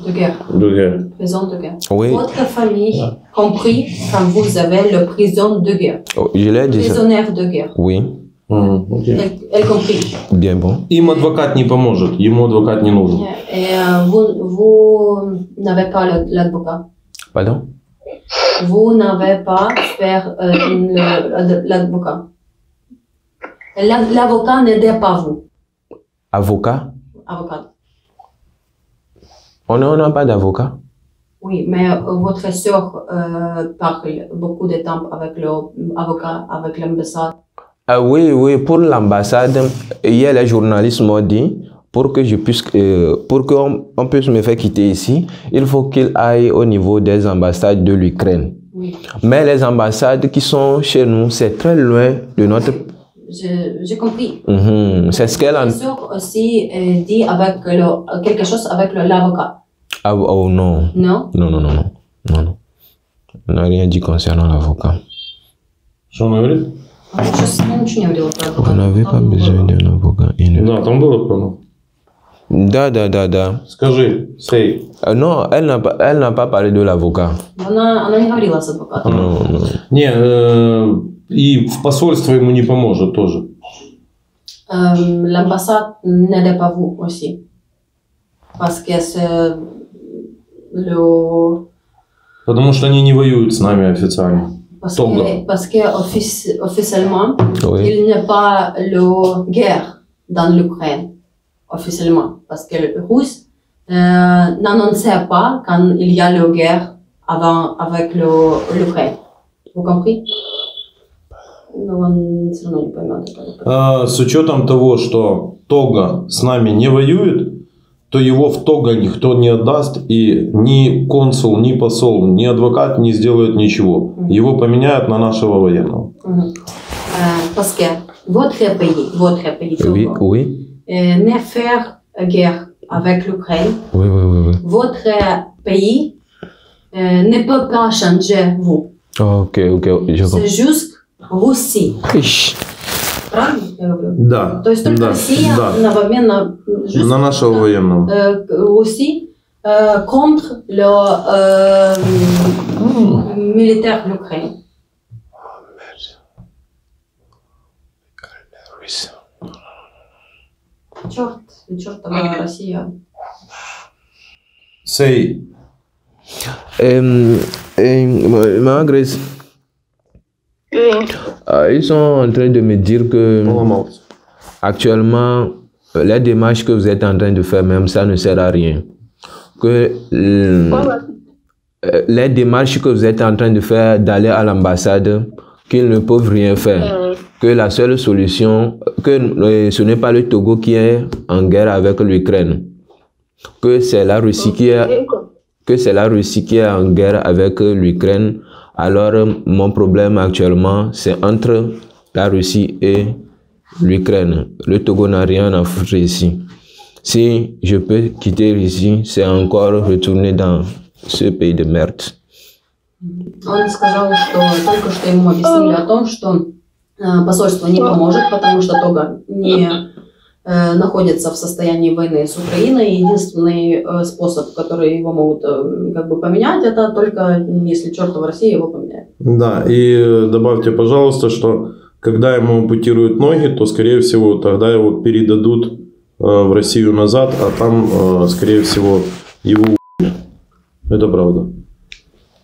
De guerre. De guerre. Prison de guerre. Oui. Votre famille compris quand vous avez le prison de guerre. Oh, je l'ai dit. Prisonnière de guerre. Oui, Elle compris. bien bon. Им адвокат не поможет, ему адвокат не нужен. Et vous n'avez pas l'avocat. Pardon? Vous n'avez pas faire l'avocat. L'avocat n'aide pas vous. Avocat? Avocat. On n'a pas d'avocat? Oui, mais votre sœur parle beaucoup de temps avec l'avocat, avec l'ambassade. Ah oui, oui, pour l'ambassade, hier les journalistes m'ont dit, pour que je puisse, pour qu'on puisse me faire quitter ici, il faut qu'il aille au niveau des ambassades de l'Ukraine. Oui. Mais les ambassades qui sont chez nous, c'est très loin de notre... J'ai compris. C'est ce qu'elle a... Votre sœur aussi dit avec quelque chose avec l'avocat. Ah, oh non. Non? Non, non, non, non. Non, non. On n'a rien dit concernant l'avocat. Что он говорит? Я ничего не говорила про адвоката. On n'avait pas besoin d'un avocat. Да, там было понял. Да. Скажи, say. Non, elle n'a pas parlé de l'avocat. Она не говорила с адвокатом. Non, non. Не, и в посольство ему не поможет тоже. L'ambassade n'aide pas vous aussi. Parce que c'est le... Потому что они не воюют с нами официально. Parce que officiellement, Oui. il n'y a pas de guerre dans l'Ukraine. Officiellement. Parce que les Russes n'annonçaient pas quand il y a la guerre avec l'Ukraine. Vous comprenez? Но он все равно не поймет. С учетом того, что Того с нами не воюет, то его в Того никто не отдаст, и ни консул, ни посол, ни адвокат не сделают ничего. Его поменяют на нашего военного. Parce que votre pays, Oui, oui. ne faire guerre avec l'Ukraine, Oui. votre pays ne peut pas changer vous. Ok, je comprends. C'est juste Russie. Ищ. Правильно я говорю? Да. То есть только да, Россия да. на момент На нашего военного. Russie contre le militaire de l'Ukraine. Черт, Россия. Say. Ma Grace, Oui. ils sont en train de me dire que Поломался. actuellement, les démarches que vous êtes en train de faire, même ça ne sert à rien. Que les démarches que vous êtes en train de faire d'aller à l'ambassade, qu'ils ne peuvent rien faire. Que la seule solution, que ce n'est pas le Togo qui est en guerre avec l'Ukraine. Que c'est la Russie qui est en guerre avec l'Ukraine. Alors, mon problème actuellement, c'est entre la Russie et l'Ukraine. Le Togo n'a rien à foutre ici. Si je peux quitter ici, c'est encore retourner dans ce pays de merde. Он сказал, что только что ему объяснили о том, что посольство не поможет, потому что Того не находится в состоянии войны с Украиной. Единственный способ, который его могут как бы поменять, это только если чертова Россия его поменяет. Да, и добавьте, пожалуйста, что когда ему ампутируют ноги, то, скорее всего, тогда его передадут в Россию назад, а там, скорее всего, его убили. Это правда.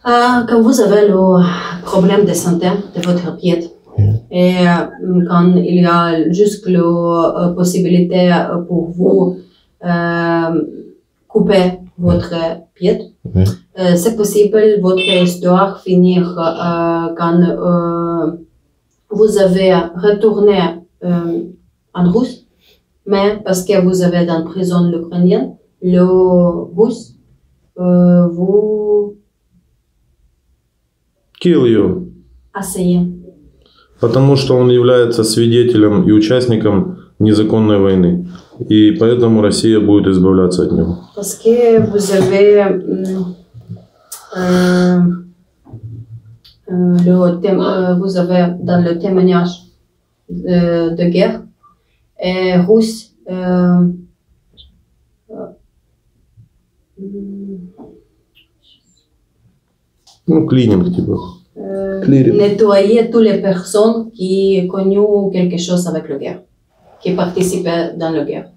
Quand vous avez le problème de santé de votre pied et quand il y a juste la possibilité pour vous couper votre pied, c'est possible votre histoire finir quand vous avez retourné en Russie, mais parce que vous avez dans la prison ukrainienne, le Russe vous Kill ее. essayez. Потому что он является свидетелем и участником незаконной войны. И поэтому Россия будет избавляться от него. Parce que vous avez vous avez dans le témoignage de guerre et russe Ну, клининг типа. nettoyer toutes les personnes qui ont connu quelque chose avec la guerre, qui participaient dans la guerre.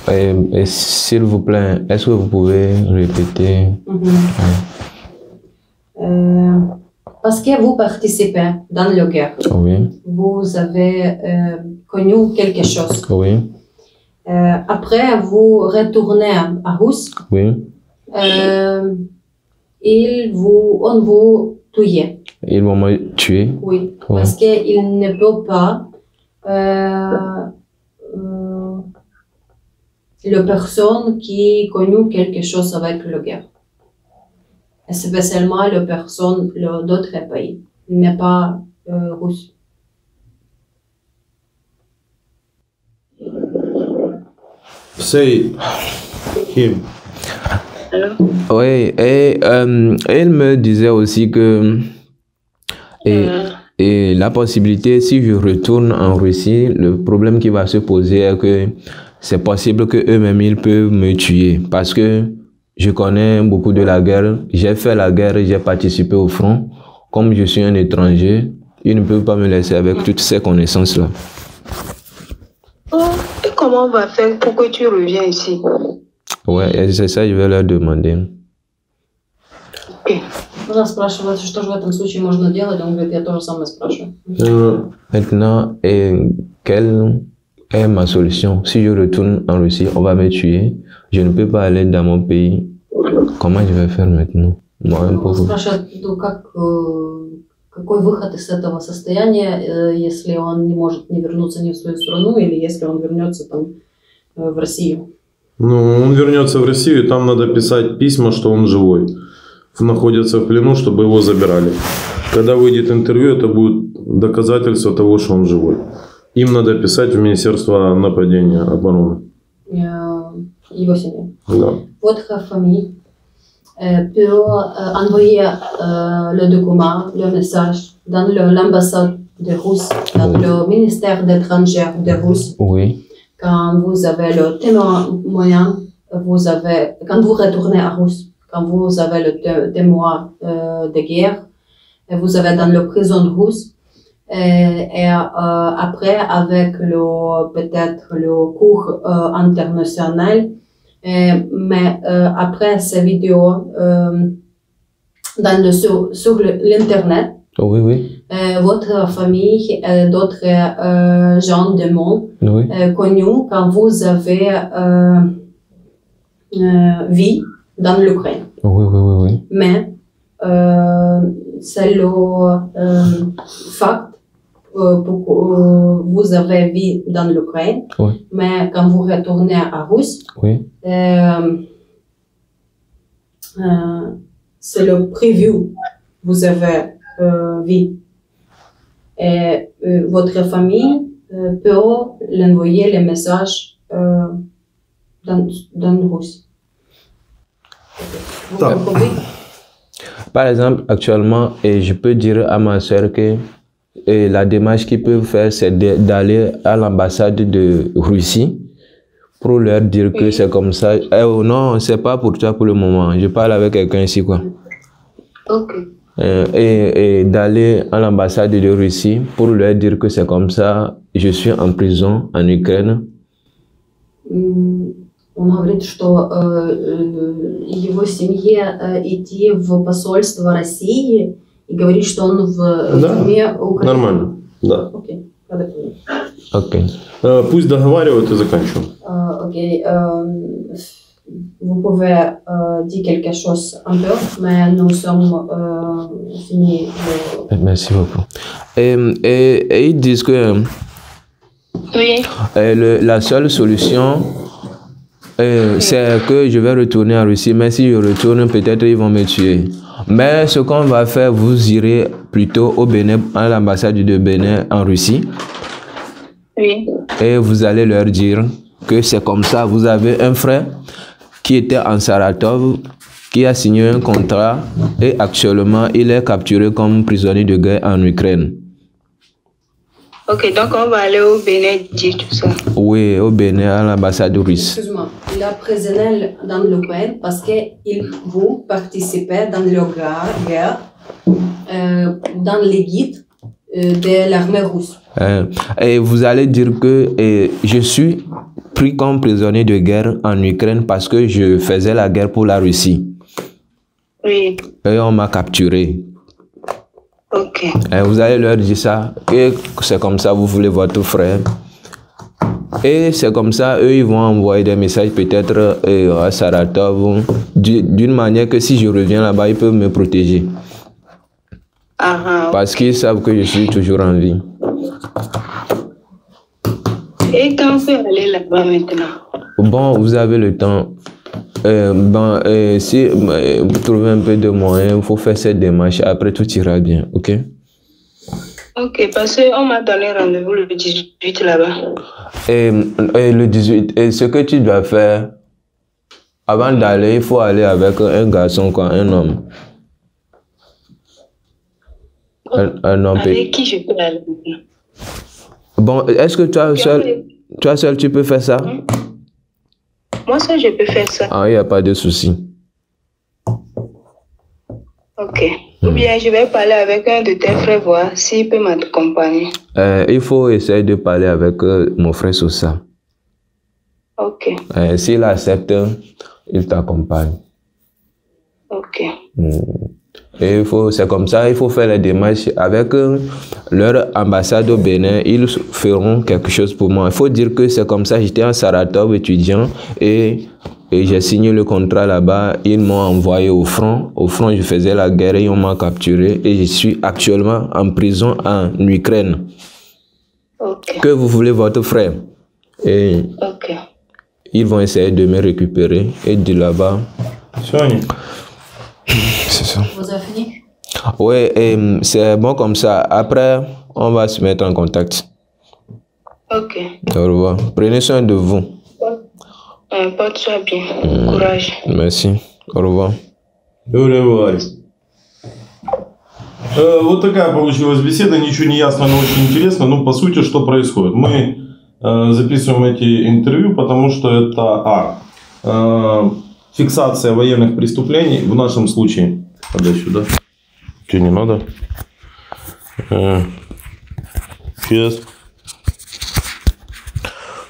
Et s'il vous plaît, est-ce que vous pouvez répéter? Parce que vous participez dans la guerre, Oui, vous avez connu quelque chose. oui, Après, vous retournez à Russe, oui. on vous tue. Ils vont me tuer. Oui, parce qu'il ne peut pas la personne qui a connu quelque chose avec la guerre. Et spécialement la personne d'autres pays. Il n'est pas russe. Say him. Alors, Oui, et elle me disait aussi que et la possibilité, si je retourne en Russie, le problème qui va se poser est que c'est possible que eux-mêmes ils peuvent me tuer parce que je connais beaucoup de la guerre, j'ai fait la guerre, j'ai participé au front. Comme je suis un étranger, ils ne peuvent pas me laisser avec toutes ces connaissances-là. et comment on va faire pour que tu reviennes ici? Ouais, et c'est ça, je vais leur demander. Ok. Можно спрашивать, что же в этом случае можно делать, он говорит, я тоже самое спрашиваю. Maintenant, quelle est ma solution? Si je retourne en Russie, on va me tuer. Je ne peux pas aller dans mon pays. Comment je vais faire maintenant? Moi, un pauvre. Спрашивает, какой выход из этого состояния, если он не может не вернуться ни в свою страну, или если он вернется там в Россию? Ну, он вернется в Россию, и там надо писать письма, что он живой. Находится в плену, чтобы его забирали. Когда выйдет интервью, это будет доказательство того, что он живой. Им надо писать в Министерство нападения обороны. Его семье. Да. Votre famille peut envoyer le document, le message dans l'ambassade de Russie, dans le ministère des étrangers de Russie. Oui. Quand vous avez le témoin, quand vous retournez à Russie, quand vous avez le témoin de guerre, vous avez dans la prison russe, et après, avec peut-être le cours international, mais après ces vidéos sur l'internet, Oui, oui. votre famille et d'autres gens du monde Oui. connus quand vous avez vie dans l'Ukraine. Oui, oui, oui, oui. Mais c'est le fait que vous avez vie dans l'Ukraine, Oui. mais quand vous retournez à Russie, Oui. c'est le preview, vous avez vie. Et votre famille peut l'envoyer les messages dans Russie. Vous comprenez? Par exemple, actuellement, je peux dire à ma soeur que la démarche qu'ils peuvent faire, c'est d'aller à l'ambassade de Russie pour leur dire que c'est comme ça. Non, c'est pas pour toi pour le moment. Je parle avec quelqu'un ici, quoi. Ok. Et d'aller à l'ambassade de Russie pour leur dire que c'est comme ça. Je suis en prison en Ukraine. Он говорит, что его семье идти в посольство России и говорит, что он в тюрьме Украины. Нормально, да. Окей. Ok. Пусть договаривают и заканчивают. Ok. Vous pouvez dire quelque chose un peu, mais nous sommes finis. Merci beaucoup. Et ils disent que Oui. la seule solution, c'est que je vais retourner en Russie, mais si je retourne, peut-être ils vont me tuer. Mais ce qu'on va faire, vous irez plutôt au Bénin, à l'ambassade de Bénin en Russie, Oui. et vous allez leur dire que c'est comme ça. Vous avez un frère qui était en Saratov, qui a signé un contrat, et actuellement, il est capturé comme prisonnier de guerre en Ukraine. Ok, donc on va aller au Bénin dire tout ça. Oui, au Bénin, à l'ambassade russe. Excuse-moi, il a prisonnier dans l'Ukraine parce qu'il vous participez dans la guerre dans les guides de l'armée russe. Et vous allez dire que je suis pris comme prisonnier de guerre en Ukraine parce que je faisais la guerre pour la Russie. Oui. Et on m'a capturé. Ok. Et vous allez leur dire ça, et c'est comme ça, vous voulez votre frère. Et c'est comme ça, eux, ils vont envoyer des messages peut-être à Saratov, d'une manière que si je reviens là-bas, ils peuvent me protéger. Parce qu'ils savent que je suis toujours en vie. Et quand on peut aller là-bas maintenant? Bon, vous avez le temps. Si vous trouvez un peu de moyens, il faut faire cette démarche. Après, tout ira bien, ok? Ok, parce qu'on m'a donné rendez-vous le 18 là-bas. Et le 18, et ce que tu dois faire, avant d'aller, il faut aller avec un garçon, quoi, un homme. Un homme. Avec qui je peux aller maintenant? Bon, est-ce que toi seul, tu peux faire ça? Moi seul, je peux faire ça. Ah, il n'y a pas de souci. Ok. Ou bien je vais parler avec un de tes frères, voir s'il peut m'accompagner. Il faut essayer de parler avec mon frère sur ça. Ok. S'il accepte, il t'accompagne. Ok. Et c'est comme ça, il faut faire les démarches avec leur ambassade au Bénin. Ils feront quelque chose pour moi. Il faut dire que c'est comme ça, j'étais en Saratov étudiant et j'ai signé le contrat là-bas. Ils m'ont envoyé au front. Au front, je faisais la guerre et on m'a capturé. Et je suis actuellement en prison en Ukraine. Ok. Que vous voulez votre frère? Et ok. Ils vont essayer de me récupérer et de là-bas. C'est ça. Vous avez fini? Oui, c'est bon comme ça. Après, on va se mettre en contact. Ok. Au revoir. Prenez soin de vous. Porte-toi bien. Courage. Merci. Au revoir. Au revoir. Вот такая получилась беседа, ничего не ясно, но очень интересно. Ну, по сути, что происходит? Мы записываем эти интервью, потому что это фиксация военных преступлений, в нашем случае. Подай сюда. Тебе не надо? Сейчас.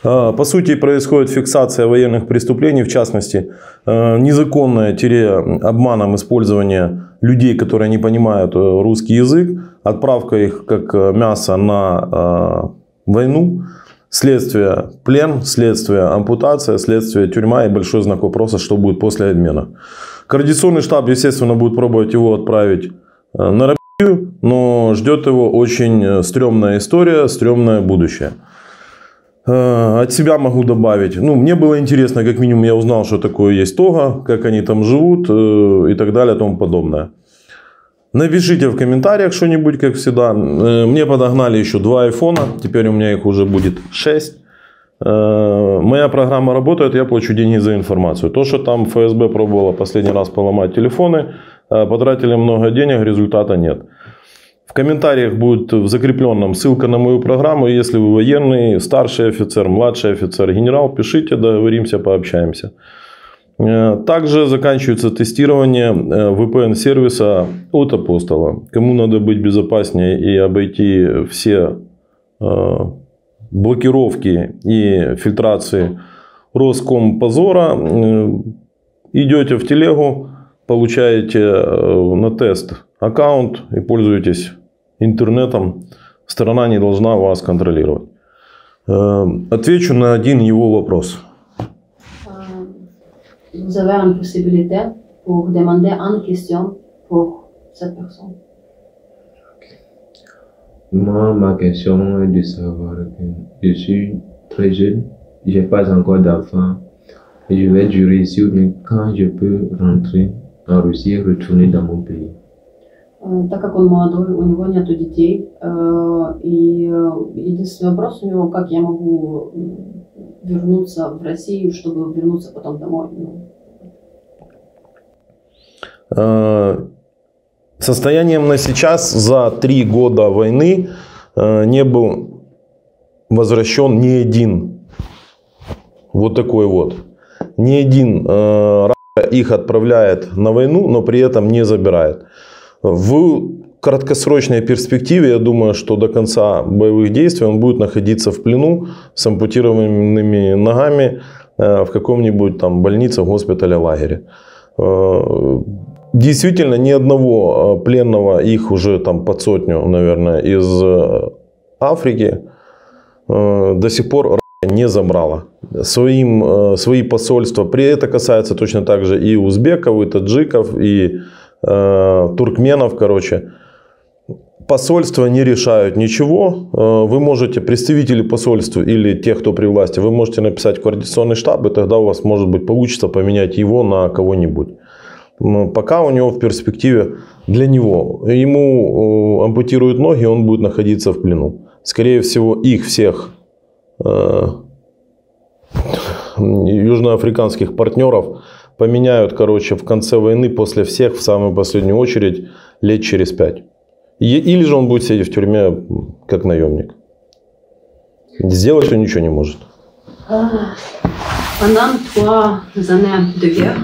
По сути, происходит фиксация военных преступлений, в частности, незаконное обманом использование людей, которые не понимают русский язык, отправка их как мясо на войну, следствие плен, следствие ампутация, следствие тюрьма и большой знак вопроса, что будет после обмена. Координационный штаб, естественно, будет пробовать его отправить на Россию, но ждет его очень стрёмная история, стрёмное будущее. От себя могу добавить. Ну, мне было интересно, как минимум я узнал, что такое есть Того, как они там живут и так далее и тому подобное. Напишите в комментариях что-нибудь, как всегда. Мне подогнали еще 2 айфона, теперь у меня их уже будет 6. Моя программа работает, я плачу деньги за информацию. То, что там ФСБ пробовала последний раз поломать телефоны, потратили много денег, результата нет. В комментариях будет в закрепленном ссылка на мою программу. Если вы военный, старший офицер, младший офицер, генерал, пишите, договоримся, пообщаемся. Также заканчивается тестирование VPN-сервиса от Апостола. Кому надо быть безопаснее и обойти все блокировки и фильтрации Роскомпозора, идете в телегу, получаете на тест аккаунт и пользуетесь интернетом. Сторона не должна вас контролировать. Отвечу на один его вопрос. Vous avez une possibilité pour demander une question pour cette personne. Moi, ma question est de savoir que je suis très jeune, je n'ai pas encore d'enfant. Je vais durer ici ou bien quand je peux rentrer en Russie et retourner dans mon pays. Так как он молодой, у него нету детей, и единственный вопрос у него, как я могу вернуться в Россию, чтобы вернуться потом домой. Состоянием на сейчас за 3 года войны не был возвращен ни один. Вот такой вот. Ни один их отправляет на войну, но при этом не забирает. В краткосрочной перспективе, я думаю, что до конца боевых действий он будет находиться в плену с ампутированными ногами в каком-нибудь там больнице, госпитале, лагере. Действительно, ни одного пленного, их уже там под 100, наверное, из Африки до сих пор не забрала. Свои посольства, это касается точно так же и узбеков, и таджиков, и туркменов, короче. Посольства не решают ничего. Вы можете, представители посольства или тех, кто при власти, вы можете написать в координационный штаб, и тогда у вас, может быть, получится поменять его на кого-нибудь. Но пока у него в перспективе, для него, ему ампутируют ноги, он будет находиться в плену. Скорее всего, их всех южноафриканских партнеров поменяют, короче, в конце войны после всех, в самую последнюю очередь, лет через 5. Или же он будет сидеть в тюрьме как наемник. Сделать он ничего не может. Pendant 3 années de guerre,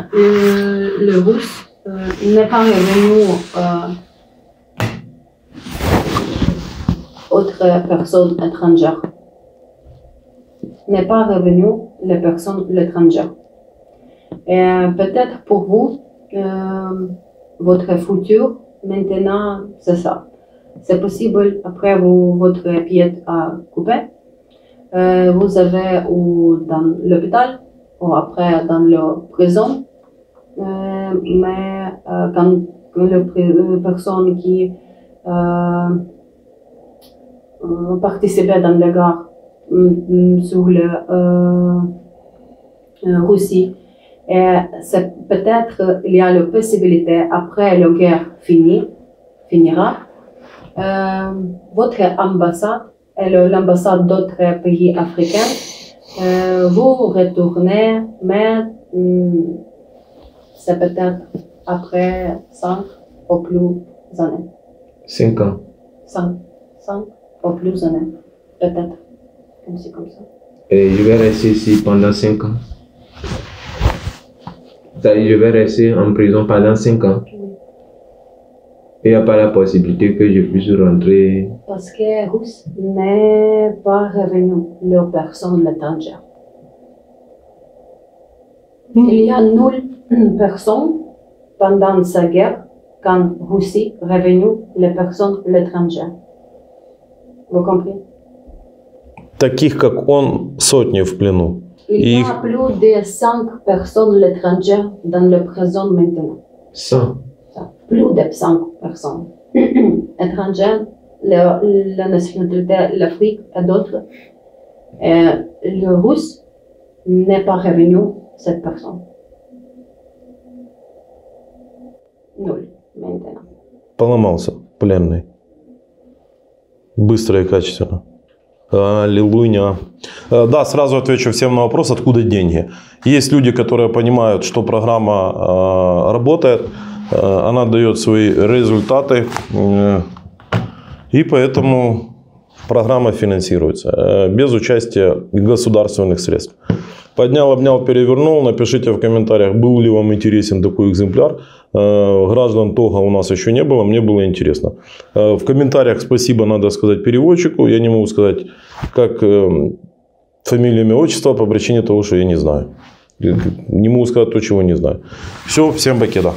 le Russe n'est pas revenu autre personne étrangère. N'est pas revenu les personnes étrangères. Et peut-être pour vous, votre futur, maintenant, c'est ça. C'est possible, après votre pied à couper, vous avez ou dans l'hôpital, ou après dans la prison, mais quand les personnes qui participaient dans la guerre sur la Russie, et c'est peut-être il y a la possibilité après la guerre finira, votre ambassade et l'ambassade d'autres pays africains, vous retournez, mais c'est peut-être après 5 ou plus années. 5 ans. 5 ou plus années, peut-être, comme ça. Et je vais rester ici pendant 5 ans. Je vais rester en prison pendant 5 ans. Oui. Il n'y a pas la possibilité que je puisse rentrer. Parce que Russe n'est pas revenu les personnes étrangères. Il y a 0 personnes pendant cette guerre quand Russie est revenu les personnes étrangères. Vous comprenez? Таких, как он, сотни в плену. Il y a plus de 5 personnes étrangères dans la prison maintenant. 100. Plus de 5 personnes étrangères, la nationalité, l'Afrique et d'autres. Le Russe n'est pas revenu, cette personne. 0 maintenant. Поломался, пленный. Быстро и качественно. Аллилуйя. Да, сразу отвечу всем на вопрос, откуда деньги. Есть люди, которые понимают, что программа работает, она дает свои результаты, и поэтому программа финансируется без участия государственных средств. Поднял, обнял, перевернул. Напишите в комментариях, был ли вам интересен такой экземпляр. Граждан Тога у нас еще не было, мне было интересно. В комментариях спасибо надо сказать переводчику. Я не могу сказать, как фамилию, имя, отчество по причине того, что я не знаю. Не могу сказать то, чего не знаю. Все, всем покеда.